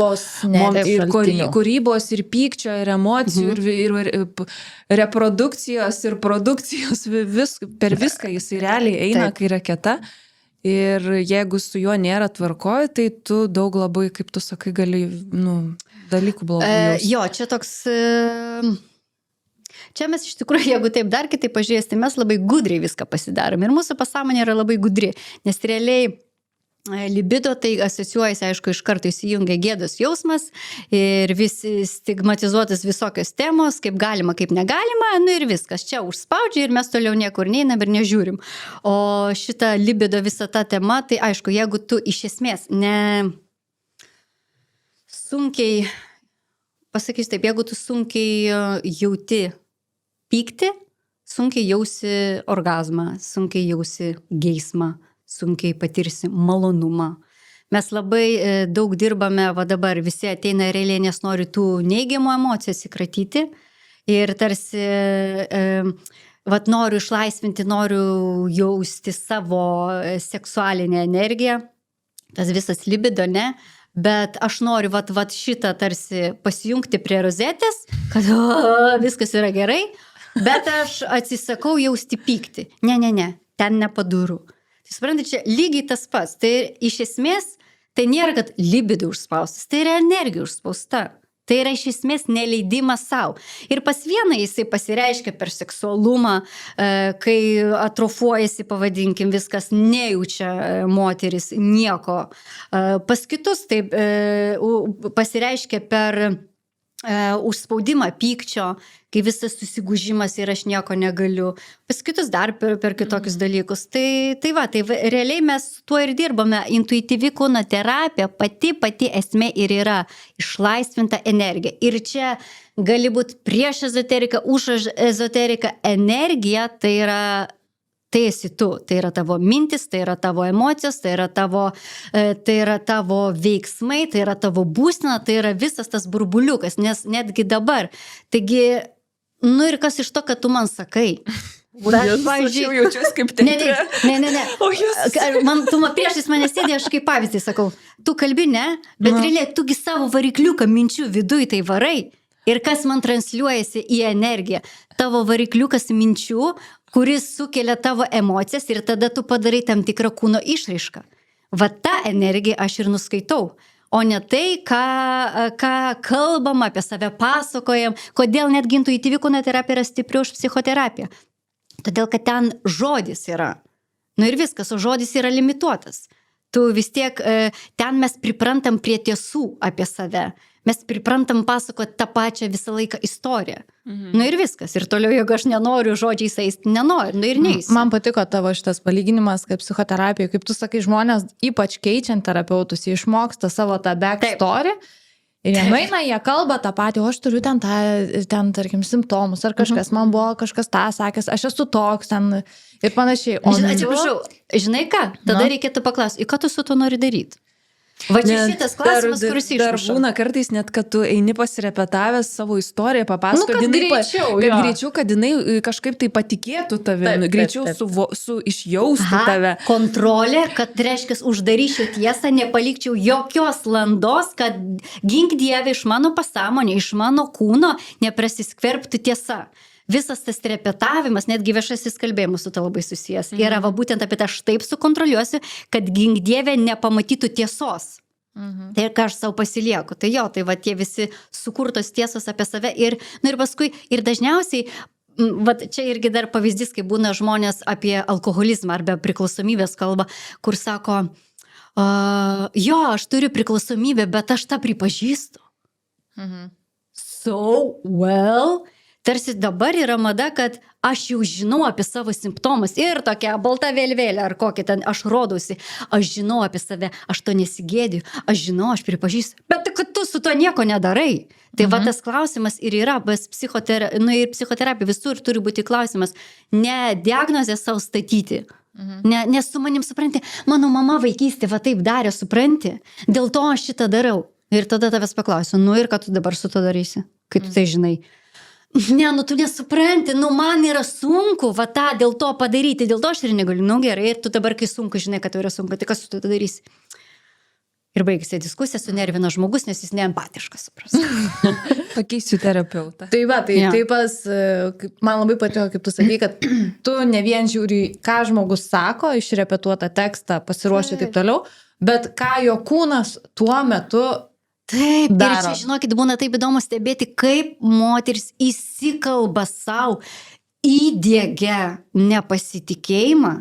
Kūrybos ir pykčio ir emocijų ir reprodukcijos ir produkcijos per viską jisai realiai eina, kai raketa. Ir jeigu su juo nėra tvarkoj, tai tu daug labai, kaip tu sakai, gali, dalykų blogai. Čia toks... Čia mes iš tikrųjų, jeigu taip dar kitaip pažiūrės, tai mes labai gudriai viską pasidarom. Ir mūsų pasąmonė yra labai gudri, nes realiai libido tai asociuojasi, aišku, iš karto įsijungia gėdos jausmas ir visi stigmatizuotas visokios temos, kaip galima, kaip negalima, ir viskas. Čia užspaudžia ir mes toliau niekur neinam ir nežiūrim. O šita libido visa ta tema, tai aišku, jeigu tu iš esmės sunkiai, pasakysiu taip, jeigu tu sunkiai jauti pykti, sunkiai jausi orgazmą, sunkiai jausi geismą, sunkiai patirsi malonumą. Mes labai daug dirbame, dabar visi ateina realiai, nes nori tų neigiamų emocijų atsikratyti ir tarsi noriu išlaisvinti, noriu jausti savo seksualinę energiją, tas visas libido, ne? Bet aš noriu šitą tarsi pasijungti prie rozetės, kad viskas yra gerai, bet aš atsisakau jausti pykti. Ne, ten nepaduru. Tai suprantate, čia lygiai tas pats. Tai iš esmės, tai nėra, kad libido užspaustas, tai yra energija užspausta. Tai yra iš esmės neleidimas savo. Ir pas vieną jisai pasireiškia per seksualumą, kai atrofuojasi, pavadinkim, viskas, nejaučia moteris nieko. Pas kitus tai pasireiškia per užspaudimą pykčio, kai visas susigūžimas ir aš nieko negaliu. Pas kitus dar per kitokius dalykus. Tai realiai mes tuo ir dirbame. Intuityvi kūno terapija pati esmė ir yra išlaisvinta energija. Ir čia gali būti prieš ezoteriką, už ezoteriką. Energija tai esi tu, tai yra tavo mintis, tai yra tavo emocijos, tai yra tavo veiksmai, tai yra tavo būsena, tai yra visas tas burbuliukas, nes netgi dabar. Taigi, ir kas iš to, kad tu man sakai? Aš jau jaučiuosi kaip teatre. Ne. Tu priešais mane sėdė, aš kaip pavyzdį sakau, tu kalbi, ne, bet realiai tugi savo varikliuką minčių viduj tai varai. Ir kas man transliuojasi į energiją? Tavo varikliukas minčių, kuris sukelia tavo emocijas ir tada tu padarai tam tikrą kūno išraišką. Va tą energiją aš ir nuskaitau. O ne tai, ką kalbam apie save, pasakojam, kodėl netgi intuityvi kūno terapija yra stipriau už psichoterapiją. Todėl, kad ten žodis yra. Nu ir viskas, o žodis yra limituotas. Tu vis tiek, ten mes priprantam prie tiesų apie save. Mes priprantam pasakoti tą pačią visą laiką istoriją. Nu ir viskas. Ir toliau, jeigu aš nenoriu žodžiais eisti, nenoriu, nu ir neįsiu. Man patiko tavo šitas palyginimas, kaip psichoterapija, kaip tu sakai, žmonės, ypač keičiant terapeutus, jie išmoksta savo tą backstory. Ir jie nueina, jie kalba tą patį, o aš turiu ten, tarkim, simptomus, ar kažkas, man buvo kažkas tą sakęs, aš esu toks ten ir panašiai. Atsiprašau, žinai ką, tada reikėtų paklausti, ką tu su to nori daryti? Va čia šitas klausimas, kuris išmuša. Dar būna kartais net, kad tu eini pasirepetavęs savo istoriją, papasakot, greičiau, kad jinai kažkaip tai patikėtų tave, greičiau išjaustų tave. Kontrolė, kad reiškia uždaryčiau tiesą, nepalikčiau jokios landos, kad gink Dieve iš mano pasąmonė, iš mano kūno neprasiskverbtų tiesa. Visas tas repetavimas, netgi viešasis kalbėjimas su to labai susijęs. Yra va būtent apie tą aš taip sukontroliuosiu, kad gink Dieve nepamatytų tiesos. Tai ką aš savo pasilieku. Tai jo, tai va tie visi sukurtos tiesos apie save. Ir paskui, ir dažniausiai, va čia irgi dar pavyzdys, kai būna žmonės apie alkoholizmą arba priklausomybės kalba, kur sako, jo, aš turiu priklausomybę, bet aš tą pripažįstu. So, well... Tarsi dabar yra mada, kad aš jau žinau apie savo simptomus ir tokia balta vėliavėlė ar kokį ten aš rodausi. Aš žinau apie save, aš to nesigėdiju, aš žinau, aš pripažįstu. Bet kad tu su to nieko nedarai. Tai va tas klausimas ir yra, ir psichoterapija visur turi būti klausimas. Ne diagnozę savo statyti. Nes su manim supranti, mano mama vaikystė va taip darė, supranti. Dėl to aš šitą darau. Ir tada tavęs paklausiu, nu ir ką tu dabar su to darysi, kai tu tai žinai. Ne, nu tu nesupranti, nu man yra sunku, va tą dėl to padaryti, dėl to aš ir negaliu, nu gerai, ir tu dabar, kai sunku, žinai, kad tai yra sunku, tai kas tu tada darysi? Ir baigėsi diskusija, sunervina žmogus, nes jis neempatiškas, supras. Pakeisiu terapeutą. Tai va, man labai patiko, kaip tu sakai, kad tu ne vien žiūri, ką žmogus sako, išrepetuotą tekstą, pasiruošia taip toliau, bet ką jo kūnas tuo metu taip, daro. Ir čia, žinokit, būna taip įdomu stebėti, kaip moteris įsikalba savo, įdiegia nepasitikėjimą.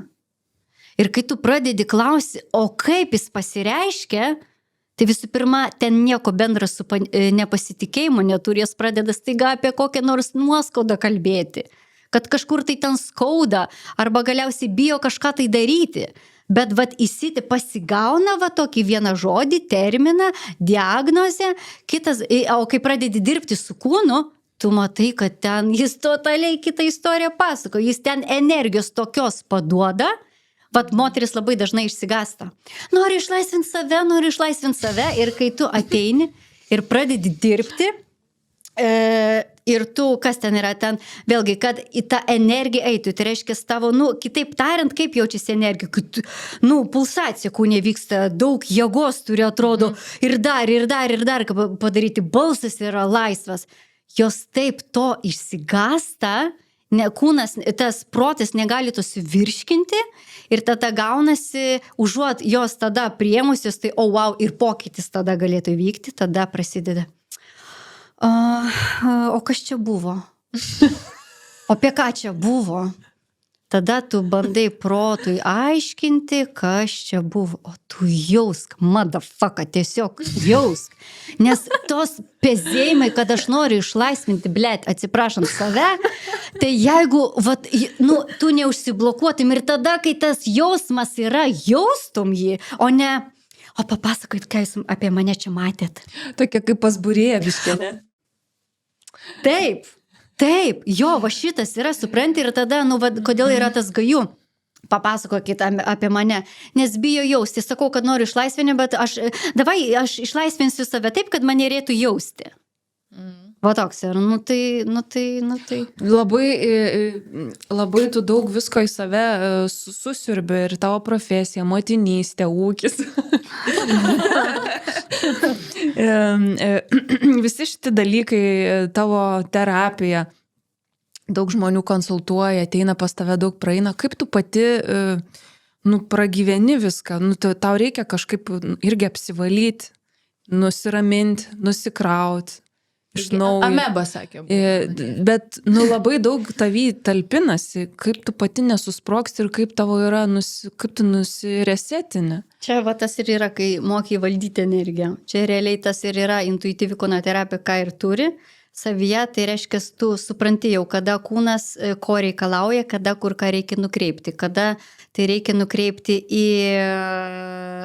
Ir kai tu pradedi klausti, o kaip jis pasireiškia, tai visų pirma, ten nieko bendra su nepasitikėjimu neturės, pradeda staiga apie kokią nors nuoskaudą kalbėti, kad kažkur tai ten skauda, arba galiausiai bijo kažką tai daryti. Bet vat pasigauna va tokį vieną žodį, terminą, diagnozę, kitas, o kai pradedi dirbti su kūnu, tu matai, kad ten jis totaliai kitą istoriją pasako, jis ten energijos tokios paduoda, vat moteris labai dažnai išsigąsta. Noriu išlaisvinti save ir kai tu ateini ir pradedi dirbti, ir tu, kas ten yra ten, vėlgi, kad į tą energiją eitų, tai reiškia tavo, kitaip tariant, kaip jaučiasi energija, kad, pulsacija kūne vyksta, daug jėgos turi, atrodo, ir dar padaryti, balsas yra laisvas. Jos taip to išsigąsta, kūnas, tas protas negali to suvirškinti ir tada gaunasi, užuot jos tada priemusios, tai wow, ir pokytis tada galėtų vykti, tada prasideda. O kas čia buvo? O apie ką čia buvo? Tada tu bandai protui aiškinti, kas čia buvo. O tu jausk, motherfucker, tiesiog jausk. Nes tos pezėjimai, kad aš noriu išlaisvinti, atsiprašant save, tai jeigu, tu neužsiblokuotum ir tada, kai tas jausmas yra, jaustum jį, o ne, o papasakot, ką jūs apie mane čia matėt. Tokia kaip pas būrėja biškė. Taip, jo, va šitas yra, supranti, ir tada, kodėl yra tas gaju? Papasakokit apie mane, nes bijo jausti. Sakau, kad noriu išlaisvinti, bet aš išlaisvinsiu save taip, kad mane reikėtų jausti. Va toks ir, tai. Labai tu daug visko į save susiurbi ir tavo profesija, motinystė, ūkis. Visi šitie dalykai, tavo terapija. daug žmonių konsultuoja, ateina pas tave, daug praeina. Kaip tu pati, pragyveni viską? Tau reikia kažkaip irgi apsivalyti, nusiraminti, nusikrauti. Iš naujo. Ameba sakė. Bet labai daug tavy talpinasi, kaip tu pati nesusprogsti ir kaip tavo yra, kaip tu nusiresetini. Čia va tas ir yra, kai mokai valdyti energiją. Čia realiai tas ir yra intuityvi kūnoterapija, ką ir turi savyje, tai reiškia, tu supranti jau, kada kūnas ko reikalauja, kada kur ką reikia nukreipti, kada tai reikia nukreipti į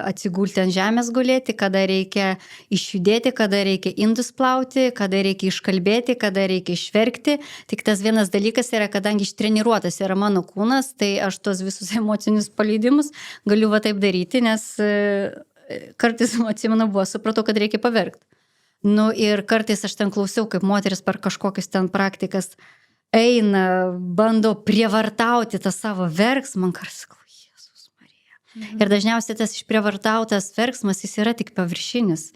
atsigulti ant žemės gulėti, kada reikia išjudėti, kada reikia indus plauti, kada reikia iškalbėti, kada reikia išverkti. Tik tas vienas dalykas yra, kadangi ištreniruotas yra mano kūnas, tai aš tos visus emocinius paleidimus galiu va taip daryti, nes kartais, atsimenu, supratau, kad reikia paverkti. Ir kartais aš ten klausiau, kaip moteris per kažkokius ten praktikas eina, bando prievartauti tą savo verksmą, man kartais sakau, Jėzus Marija. Ir dažniausiai tas išprievartautas verksmas, jis yra tik paviršinis.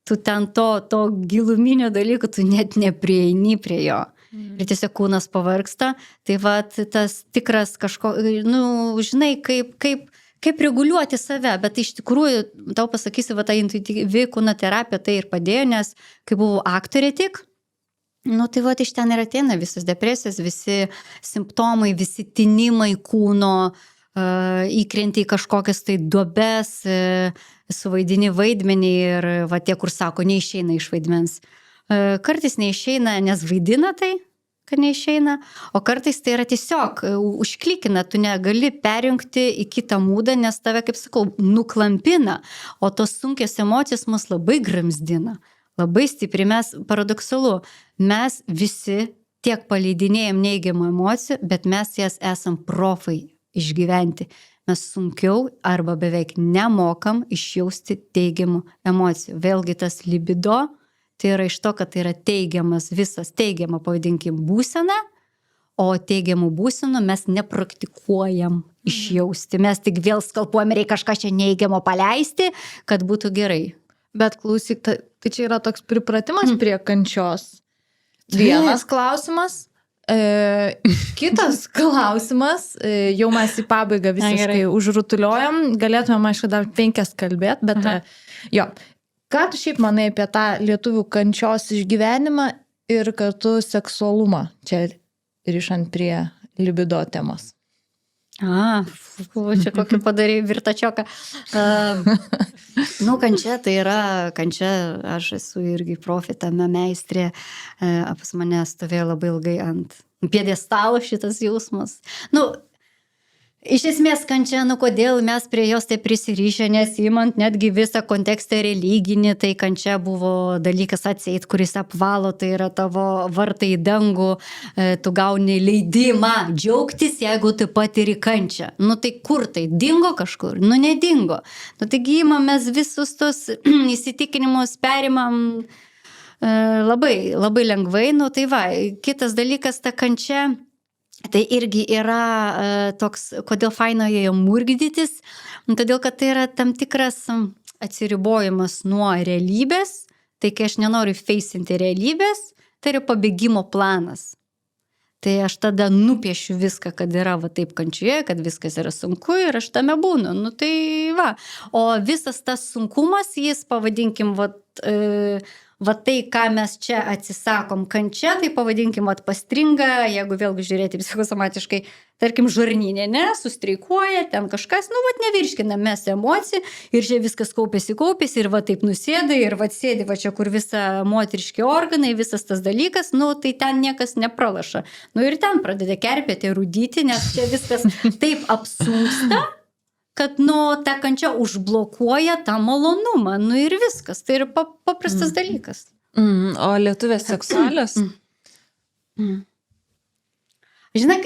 Tu ten to giluminio dalyko, tu net neprieini prie jo. Ir tiesiog kūnas pavargsta. Tai va, tas tikras žinai, kaip reguliuoti save, bet iš tikrųjų, tau pasakysiu, va, ta intuityvi kūnoterapija tai ir padėjo, nes kai buvau aktorė tik, tai va, iš ten ir ateina visos depresijos, visi simptomai, visi tinimai kūno, įkrenti į kažkokias tai duobes, suvaidini vaidmenį ir va, tie, kur sako, neišeina iš vaidmens. Kartais neišeina, nes vaidina tai, kad neišeina, o kartais tai yra tiesiog užklikina, tu negali perjungti į kitą mūdą, nes tave, kaip sakau, nuklampina, o tos sunkios emocijos mus labai gramzdina, labai stipriai. Mes, paradoksalu, mes visi tiek paleidinėjom neigiamų emocijų, bet mes jas esam profai išgyventi. Mes sunkiau arba beveik nemokam išjausti teigiamų emocijų. Vėlgi tas libido, tai yra iš to, kad tai yra teigiamas, visas teigiama, pavadinkim, būsena, o teigiamų būsenų mes nepraktikuojam išjausti. Mes tik vėl skalpuojam, reikia kažką čia neigiamo paleisti, kad būtų gerai. Bet klausyk, tai čia yra toks pripratimas prie kančios. Vienas klausimas. Kitas klausimas, jau mes į pabaigą visiškai užrutuliojam, galėtume, aišku, dar 5 kalbėti, bet jo. Ką tu šiaip manai apie tą lietuvių kančios išgyvenimą ir kartu seksualumą, čia rišant prie libido temos? Čia kokį padarė virtačioką. Kančia tai yra, aš esu irgi profitame meistrė, pas mane stovėjo labai ilgai ant pjedestalo šitas jausmas. Iš esmės kančia, kodėl mes prie jos tai prisirišę, nes įmant netgi visą kontekstą religinį, tai kančia buvo dalykas atseit, kuris apvalo, tai yra tavo vartai į dangų, tu gauni leidimą džiaugtis, jeigu tu patiri kančią. Tai kur tai? Dingo kažkur? Nedingo. Taigi mes visus tos įsitikinimus perimam labai, labai lengvai. Tai va, kitas dalykas, ta kančia, tai irgi yra toks, kodėl faina joje murgdytis, todėl, kad tai yra tam tikras atsiribojimas nuo realybės, tai kai aš nenoriu feisinti realybės, tai yra pabėgimo planas. Tai aš tada nupiešiu viską, kad yra va taip kančioje, kad viskas yra sunku ir aš tame būnu. Tai va, o visas tas sunkumas, jis, pavadinkim, va tai, ką mes čia atsisakom kančia, tai pavadinkim, pastringa, jeigu vėlgi žiūrėti psichosomatiškai, tarkim, žarnyne, sustreikuoja, ten kažkas, nevirškina mes emocijų ir čia viskas kaupėsi ir va taip nusėda ir va sėdi, va čia kur visa moteriški organai, visas tas dalykas, tai ten niekas nepralaša. Ir ten pradeda kerpėti, rūdyti, nes čia viskas taip apsunksta, kad ta kančia užblokuoja tą malonumą, ir viskas. Tai yra paprastas dalykas. O lietuvės seksualios? Žinai,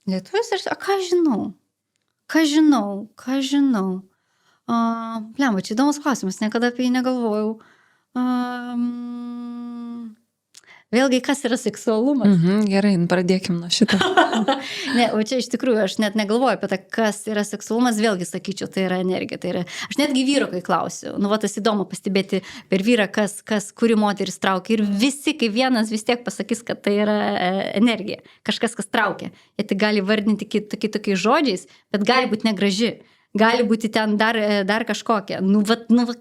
lietuvės, ką žinau? Blemba, čia įdomus klausimas, niekada apie jį negalvojau. Vėlgi, kas yra seksualumas? Gerai, pradėkim nuo šito. Ne, o čia iš tikrųjų aš net negalvoju apie tai, kas yra seksualumas, vėlgi sakyčiau, tai yra energija. Tai yra, aš netgi vyro, kai klausiu, tas įdomu pastebėti per vyrą, kuri moteris traukia. Ir visi, kaip vienas, vis tiek pasakys, kad tai yra energija. Kažkas, kas traukia. Jie tai gali vardinti tokiais žodžiais, bet gali būti negraži. Gali būti ten dar kažkokia.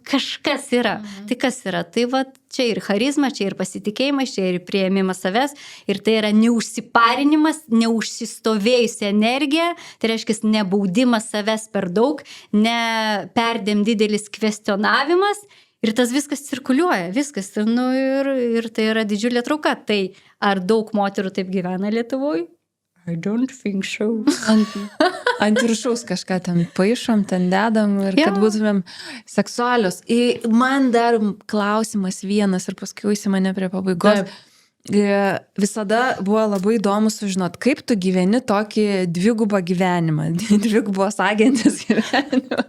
Kažkas yra. Tai kas yra? Tai čia ir charizma, čia ir pasitikėjimas, čia ir priėmimas savęs. Ir tai yra neužsiparinimas, neužsistovėjusi energija. Tai reiškia nebaudimas savęs per daug, ne perdėm didelis kvestionavimas. Ir tas viskas cirkuliuoja, viskas. Ir tai yra didžiulė trauka. Tai ar daug moterų taip gyvena Lietuvoje? I don't think so. Ant viršaus kažką ten paišom, ten dedam ir kad būtumėm seksualios. Man dar klausimas vienas ir paskui įsi mane prie pabaigos. Visada buvo labai įdomu sužinot, kaip tu gyveni tokį dvigubą gyvenimą, dvigubos agentės gyvenimą.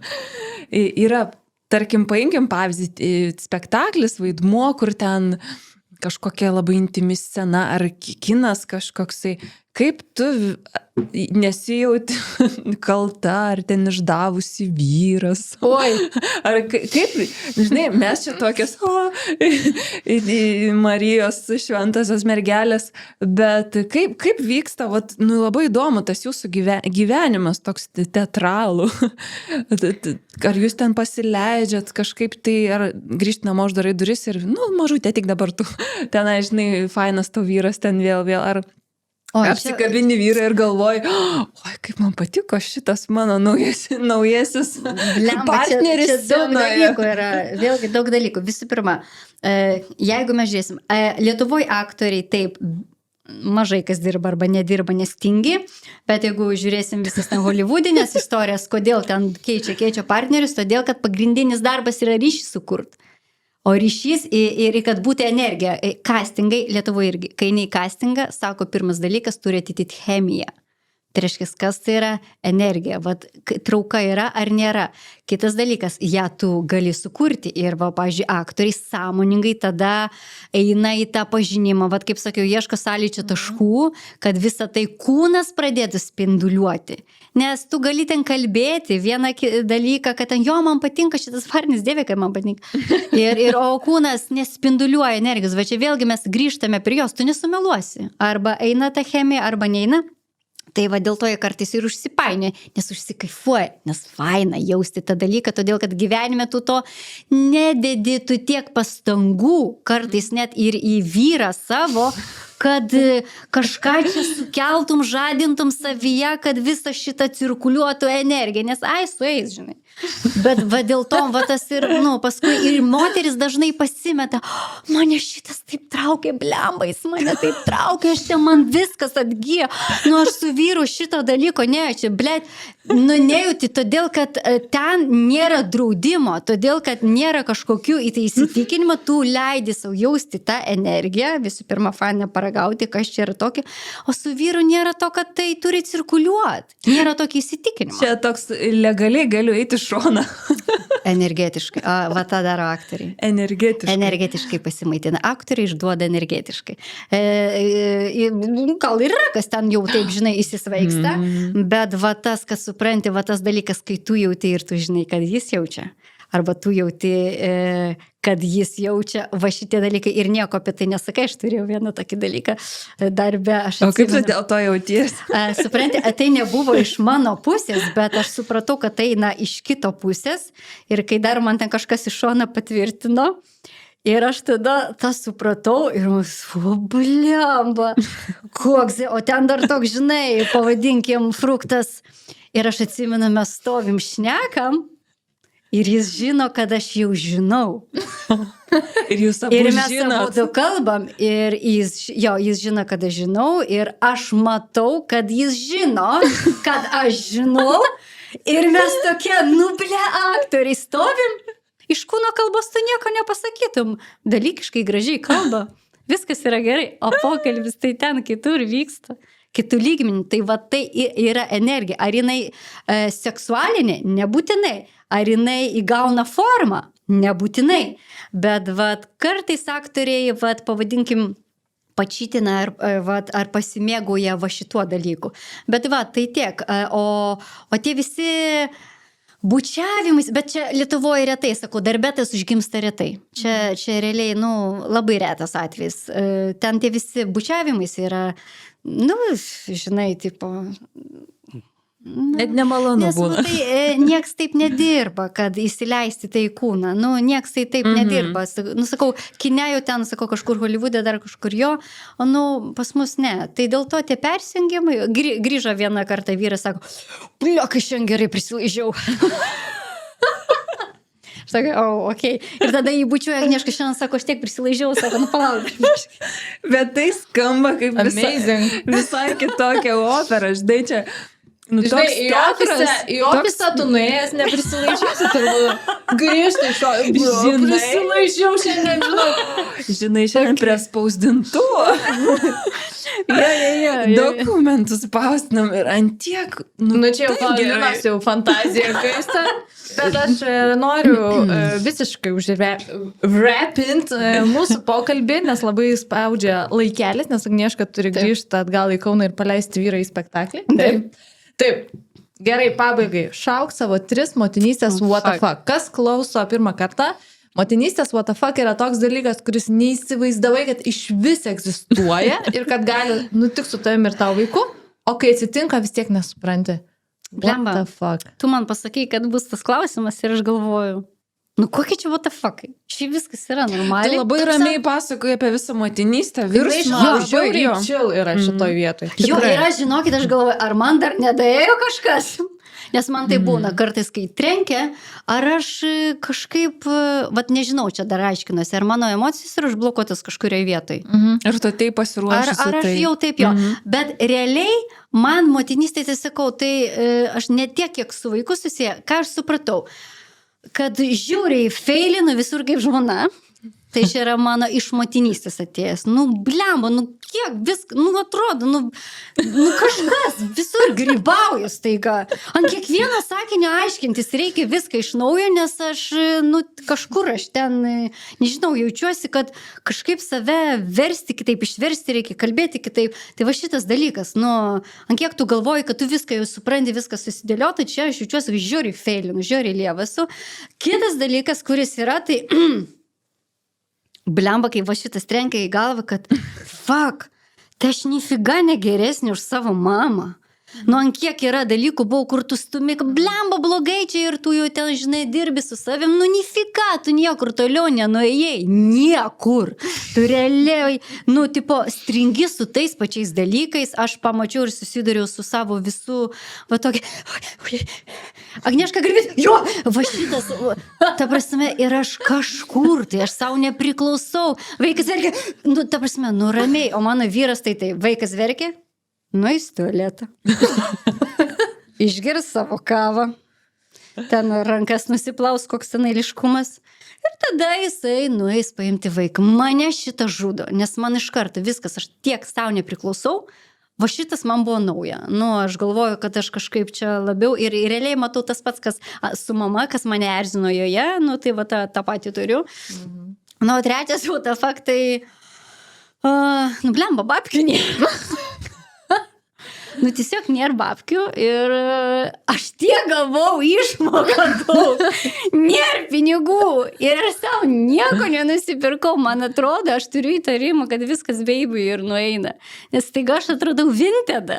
Yra, tarkim, paimkim pavyzdį, spektaklis, vaidmuo, kur ten kažkokia labai intimi scena ar kinas kažkoksai. Kaip tu nesijauti kalta, ar ten išdavusi vyras? Oi. Ar kaip, žinai, mes čia tokios Marijos šventosios mergelės, bet kaip vyksta, labai įdomu tas jūsų gyvenimas, toks teatralų. Ar jūs ten pasileidžiat kažkaip tai, ar grįžti namo, uždarai duris ir, mažutė, tik dabar tu, tenai, žinai, fainas tau vyras ten vėl, ar... Apsikabini vyrą ir galvoji, oi, kaip man patiko šitas mano naujasis partneris. Čia daug dalykų yra, vėlgi daug dalykų. Visų pirma, jeigu mes žiūrėsim, Lietuvoje aktoriai taip mažai kas dirba arba nedirba, nes tingi, bet jeigu žiūrėsim visas ten holivudinės istorijas, kodėl ten keičia partnerius, todėl, kad pagrindinis darbas yra ryšį sukurti. O ryšys ir kad būtų energija, castingai Lietuvoje irgi, kai nei castingą, sako, pirmas dalykas turi atitikti chemiją. Tai reiškia, kas tai yra energija, trauka yra ar nėra. Kitas dalykas, ją tu gali sukurti ir, pavyzdžiui, aktoriai sąmoningai tada eina į tą pažinimą, kaip sakiau, ieško sąlyčio taškų, kad visą tai kūnas pradėtų spinduliuoti. Nes tu gali ten kalbėti vieną dalyką, kad ten, man patinka šitas varnis, dieve, kad man patinka. O kūnas nespinduliuoja energijos, čia vėlgi mes grįžtame prie jos, tu nesumeluosi. Arba eina ta chemija, arba neina. Tai dėl to jie kartais ir užsipainė, nes užsikaifuoja, nes faina jausti tą dalyką, todėl kad gyvenime tu to nededi, tu tiek pastangų, kartais net ir į vyrą savo, kad kažką čia sukeltum, žadintum savyje, kad visą šitą cirkuliuotų energiją, nes sueis, žinai. Bet dėl to, tas ir, paskui ir moteris dažnai pasimeta, mane šitas taip traukia, blembais, mane taip traukia, man viskas atgyja, aš su vyru šito dalyko nejaučiu, nejauti, todėl, kad ten nėra draudimo, todėl, kad nėra kažkokių įsitikinimų, tu leidi savo jausti tą energiją, visų pirma, faina paragauti, kas čia yra tokio, o su vyru nėra to, kad tai turi cirkuliuoti, nėra tokio įsitikinimo. Čia toks legaliai galiu eiti šoną. Energetiškai, tą daro aktoriai. Energetiškai pasimaitina. Aktoriai išduoda energetiškai. Gal ir yra, kas ten jau taip, žinai, įsisvaigsta, bet tas, kas supranti, tas dalykas, kai tu jauti ir tu žinai, kad jis jaučia. Arba tu jauti, kad jis jaučia, šitie dalykai ir nieko apie tai nesakai, aš turėjau vieną tokį dalyką darbe. O kaip tu dėl to jauties? Supranti, tai nebuvo iš mano pusės, bet aš supratau, kad tai eina iš kito pusės ir kai dar man ten kažkas iš šono patvirtino, ir aš tada tą supratau ir blemba, koks, o ten dar toks, žinai, pavadinkim fruktas. Ir aš atsimenu, mes stovim šnekam, ir jis žino, kad aš jau žinau. Ir jūs abu ir mes žinot. abu kalbam, ir jis žino, kad aš žinau, ir aš matau, kad jis žino, kad aš žinau, ir mes tokie, aktoriai stovim, iš kūno kalbos tu nieko nepasakytum, dalykiškai gražiai kalba, viskas yra gerai, o pokalbis tai ten kitur vyksta. Kitų lygmenį, tai yra energija. Ar jinai seksualinė? Nebūtinai. Ar jinai įgauna formą? Nebūtinai. Bet kartais aktoriai, pavadinkim, pačytina ar pasimėgauja va šituo dalyku. Bet va, tai tiek. O tie visi bučiavimais, bet čia Lietuvoje retai, sakau, darbė tas užgimsta retai. Čia realiai, labai retas atvejis. Ten tie visi bučiavimais yra, žinai, tipo... Net nemalonu būna. Nes tai nieks taip nedirba, kad įsileisti tai į kūną. Nieks tai taip nedirba. Sakau, kine jau ten, sakau, kažkur Hollywoode, dar kažkur jo, o pas mus ne. Tai dėl to tie persijungimai, grįžo vieną kartą vyras, sako, pliok, aš šiandien gerai prisilaižiau. Aš sakau, okei. Ir tada jį bučiuoja Agnieška, šiandien sako, aš tiek prisilaižiau, sako, palauk. Bet tai skamba kaip visai kitokia opera, žinai čia. Žinai, į ofisą tu nuėjęs, neprisilaižiusi, turbūt grįžti iš prisilaižiau šiandien, žinai, šiandien prie spausdintuvo. Dokumentus spausdinam ir antiek, čia jau Paulinos jau fantazija kaista, bet aš noriu visiškai užrepint mūsų pokalbį, nes labai spaudžia laikelis, nes Agnieška turi grįžti atgal į Kauną ir paleisti vyrą į spektaklį. Taip, gerai, pabaigai. Šauk savo 3 motinystės what the fuck. Kas klauso pirmą kartą? Motinystės what the fuck yra toks dalykas, kuris neįsivaizdavai, kad iš vis egzistuoja ir kad gali nutikti su tavim ir tau vaiku, o kai atsitinka, vis tiek nesupranti. What the fuck? Tu man pasakai, kad bus tas klausimas ir aš galvoju, kokie čia what the fuck? Čia viskas yra normaliai. Tu labai ramiai pasakoji apie visą motinystę. Žiauriai chill yra šitoj vietoj. Jo, ir aš, žinokit, aš galvoju, ar man dar nedaėjo kažkas? Nes man tai būna kartais, kai trenkia, ar aš kažkaip, nežinau, čia dar aiškinuosi, ar mano emocijos yra užblokuotas kažkurioje vietoj. Ir tu taip pasiruošusi. Ar aš jau taip jo. Bet realiai man motinystė, tai sakau, tai aš ne tiek, kiek su vaiku susiję, ką aš supratau, kad žiūriai feilinu visur kaip žmona, tai čia yra mano iš motinystės atėjęs. Blemba, kiek viską, atrodo, kažkas visur grybauju staiga. Ant kiekvieno sakinio aiškintis reikia viską iš naujo, nes aš, kažkur aš ten, nežinau, jaučiuosi, kad kažkaip save versti kitaip, išversti reikia, kalbėti kitaip. Tai va šitas dalykas, ant kiek tu galvoji, kad tu viską jau supranti, viską susidėliota, čia aš jaučiuosi, kad žiūriai feilinu, žiūriai lievasu. Kitas dalykas, kuris yra, tai... Blemba, kai va šitas trenkia į galvą, kad fuck, tai aš nifiga negeresnė už savo mamą. Ant kiek yra dalykų buvo, kur tu stumi, blemba, blogai čia ir tu jau ten, žinai, dirbi su savim, nifiga, tu niekur toliau nenuėjai, niekur. Tu realiai, stringi su tais pačiais dalykais, aš pamačiau ir susiduriau su savo visų, Agnieška Grivit, jo, va šitas, ta prasme, ir aš kažkur, tai aš savo nepriklausau, vaikas verkia, ta prasme, ramiai, o mano vyras tai, vaikas verkia, į tualetą, išgirs savo kavą, ten rankas nusiplaus, koks ten eiliškumas, ir tada jisai nueis paimti vaiką. Mane šitą žudo, nes man iš karto viskas, aš tiek savo nepriklausau, va šitas man buvo nauja. Aš galvoju, kad aš kažkaip čia labiau ir realiai matau tas pats, kas su mama, kas mane erzino joje, tai va tą patį turiu. O trečias jau tą faktai, blemba, babkių nėra. Tiesiog nėra babkių ir aš tiek gavau išmoką daug, nėra pinigų ir aš savo nieko nenusipirkau, man atrodo, aš turiu įtarimą, kad viskas beibiui ir nueina, nes staiga aš atradau Vintedą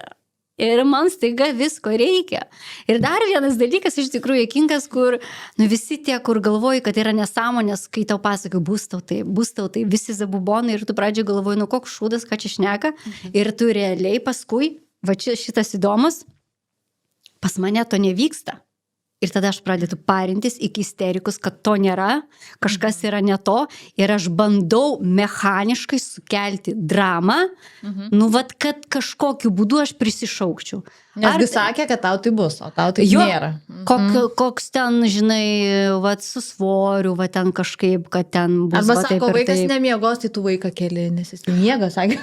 ir man staiga visko reikia. Ir dar vienas dalykas iš tikrųjų juokingas, kur visi tie, kur galvoji, kad yra nesąmonės, kai tau pasakoju, bus tau tai, visi zabubonai ir tu pradžiai galvoji, koks šūdas, ką čia šneka ir tu realiai paskui va šitas įdomus, pas mane to nevyksta. Ir tada aš pradedu parintis iki isterikus, kad to nėra, kažkas yra ne to ir aš bandau mechaniškai sukelti dramą, kad kažkokiu būdu aš prisišaukčiau. Nesgi sakė, kad tau tai bus, o tau tai nėra. Koks ten, žinai, su svoriu, ten kažkaip, kad ten bus. Arba sako, vaikas nemiegos, tai tu vaiką keli, nes jis miega, sakė.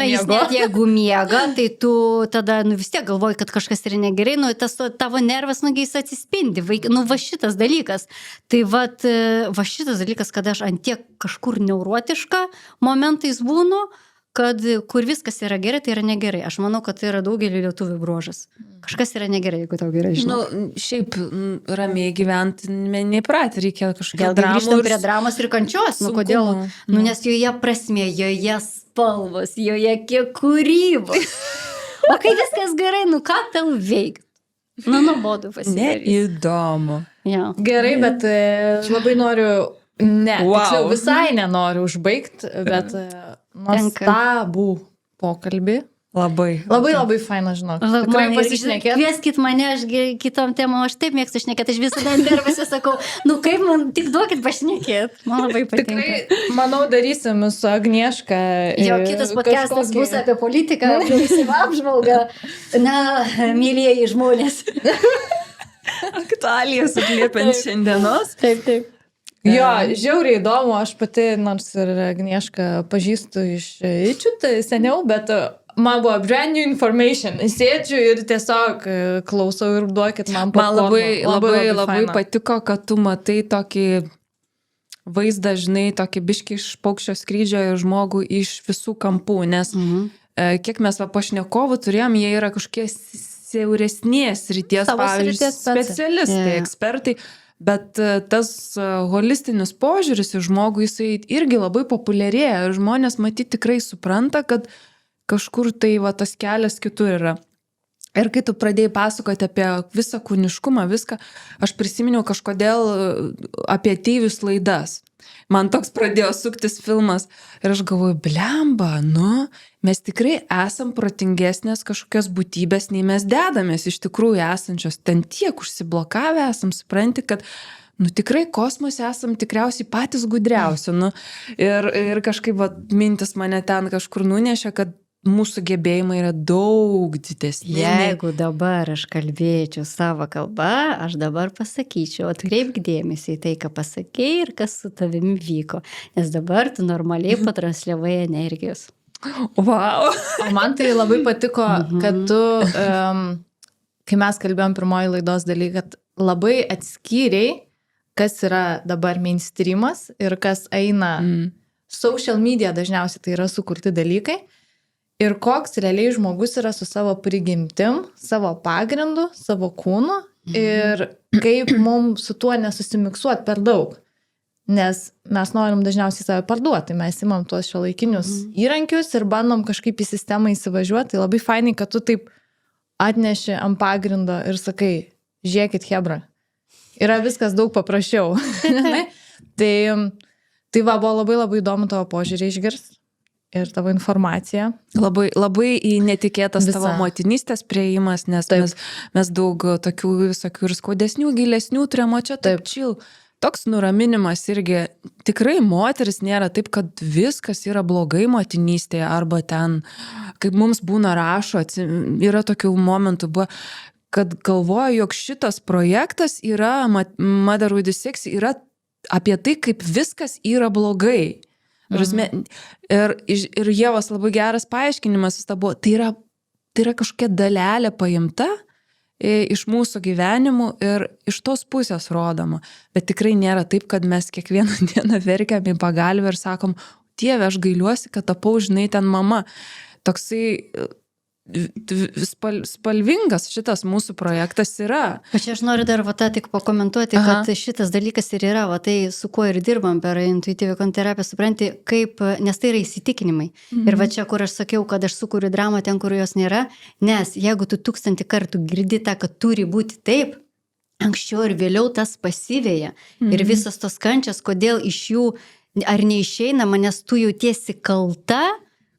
Jis net jeigu miega, tai tu tada vis tiek galvoji, kad kažkas yra negerai, tas tavo nervas jis atsispindi. Va šitas dalykas. Tai va šitas dalykas, kad aš ant tiek kažkur neurotiška momentais būnu, kad kur viskas yra gerai, tai yra negerai. Aš manau, kad tai yra daugelį lietuvių bruožas. Kažkas yra negerai, jeigu tau gerai žinau. Šiaip ramiai gyventi neįpratę, reikia kažkokio Vėl grįžtam prie dramos ir kančios. Kodėl? Nes joje prasmė, joje spalvos, joje kiek kūrybos. O kai viskas gerai, ką tau veikti? Nuobodu pasidarys. Neįdomu. Ja. Gerai, bet labai noriu, tiksliau visai nenoriu užbaigti, bet nuostabų pokalbį. Labai faina, žinok. Tikrai pasišnekėt. Kvieskit mane, aš kitom temom, aš taip mėgstu šnekėti, aš visada nervasi sakau, kaip man, tik duokit pašnekėt. Man labai patinka. Tikrai, manau, darysim su Agnieška. Jo, kitas podcastas bus apie politiką, apie apžvalgą. Na, mylėjai žmonės. Aktualijas atliepiant šiandienos. Taip. Jo, žiauriai įdomu, aš pati, nors ir Agniešką pažįstu iš Ičiut seniau, bet man buvo brand new information. Sėdžiu ir tiesiog klausau ir duokit man popkorno. Man labai patiko, kad tu matai tokį vaizdą, žinai, tokį biškį iš paukščio skrydžio ir žmogų iš visų kampų, nes kiek mes pašnekovų turėjom, jie yra kažkokie siauresnės ryties, pavyzdžiui, specialistai, ekspertai. Bet tas holistinis požiūris į žmogų, jisai irgi labai populiarėja. Žmonės matyt tikrai supranta, kad kažkur tai tas kelias kitur yra. Ir kai tu pradėjai pasakoti apie visą kūniškumą, viską, aš prisiminiau kažkodėl apie ateivius laidas. Man toks pradėjo suktis filmas ir aš galvoju, blemba, mes tikrai esam protingesnės kažkokios būtybės, nei mes dedamės iš tikrųjų esančios. Ten tiek užsiblokavę esam, supranti, kad tikrai kosmose esam tikriausiai patys gudriausi. Ir kažkaip mintis mane ten kažkur nunešė, kad mūsų gebėjimai yra daug didesni. Jeigu dabar aš kalbėčiau savo kalbą, aš dabar pasakyčiau, atkreipk dėmesį į tai, ką pasakei ir kas su tavimi vyko. Nes dabar tu normaliai patransliavai energijos. Wow. O man tai labai patiko, kad tu, kai mes kalbėjom pirmoji laidos daly, kad labai atskyrei, kas yra dabar mainstreamas ir kas eina social media, dažniausiai tai yra sukurti dalykai. Ir koks realiai žmogus yra su savo prigimtim, savo pagrindu, savo kūnu ir kaip mums su tuo nesusimiksuoti per daug. Nes mes norim dažniausiai save parduoti, mes imam tuos šiuolaikinius įrankius ir bandom kažkaip į sistemą įsivažiuoti. Tai labai fainai, kad tu taip atneši ant pagrindo ir sakai, žiūrėkit, hebra, yra viskas daug paprasčiau. Tai buvo labai įdomu tavo požiūrį išgirsti. Ir tavo informacija. Labai netikėtas tavo motinystės prieimas, nes mes daug tokių visokių ir skaudesnių, gilesnių turėjom, o čia taip chill. Toks nuraminimas irgi. Tikrai moteris nėra taip, kad viskas yra blogai motinystėje, arba ten, kaip mums būna rašo, yra tokių momentų buvo, kad galvoju, jog šitas projektas yra, Mother with Sex, yra apie tai, kaip viskas yra blogai. Ir Ievos labai geras paaiškinimas buvo, tai yra kažkokia dalelė paimta iš mūsų gyvenimų ir iš tos pusės rodoma. Bet tikrai nėra taip, kad mes kiekvieną dieną verkiam į pagalvę ir sakom, Dieve, aš gailiuosi, kad tapau, žinai, ten mama. Toksai spalvingas šitas mūsų projektas yra. Aš noriu dar tik pakomentuoti, kad šitas dalykas ir yra, tai su kuo ir dirbam per intuityvią terapiją, supranti, kaip, nes tai yra įsitikinimai. Ir čia, kur aš sakiau, kad aš sukuriu dramą ten, kur jos nėra, nes jeigu tu 1000 kartų girdi tą, kad turi būti taip, anksčiau ir vėliau tas pasiveja. Ir visas tos kančias, kodėl iš jų ar neišeina, nes tu jautiesi kalta,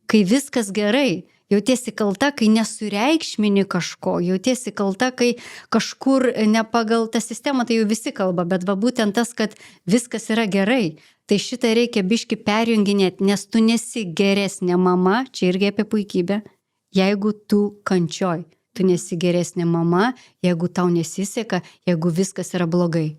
kai viskas gerai. Jautiesi kalta, kai nesureikšmini kažko, jautiesi kalta, kai kažkur ne pagal tą sistemą, tai jau visi kalba, bet būtent tas, kad viskas yra gerai, tai šitą reikia biški perjunginėti, nes tu nesi geresnė mama, čia irgi apie puikybę, jeigu tu kančioj, tu nesi geresnė mama, jeigu tau nesiseka, jeigu viskas yra blogai.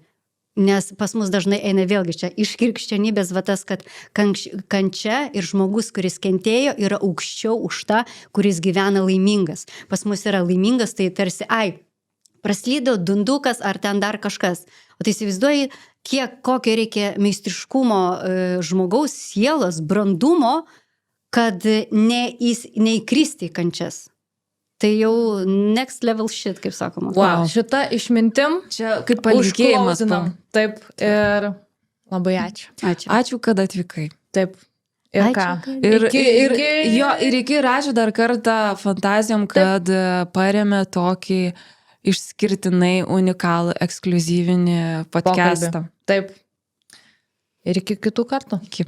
Nes pas mus dažnai eina vėlgi čia iš krikščionybės tas, kad kančia ir žmogus, kuris kentėjo, yra aukščiau už tą, kuris gyvena laimingas. Pas mus yra laimingas, tai tarsi, praslydo dundukas ar ten dar kažkas. O tai įsivaizduoji, kokio reikia meistriškumo žmogaus sielos, brandumo, kad neįkristi į kančias. Tai jau next level shit, kaip sakoma. Wow. Šita išmintim Čia kaip palinkėjimas. užklausinam. Taip, ir labai ačiū. Ačiū. Ačiū, kad atvykai. Taip. Ir Ačiū, ką? kad- Ir iki rašė dar kartą fantazijom, kad paremė tokį išskirtinai unikalų, ekskluzyvinį podcastą. Taip. Ir iki kitų kartų. Iki.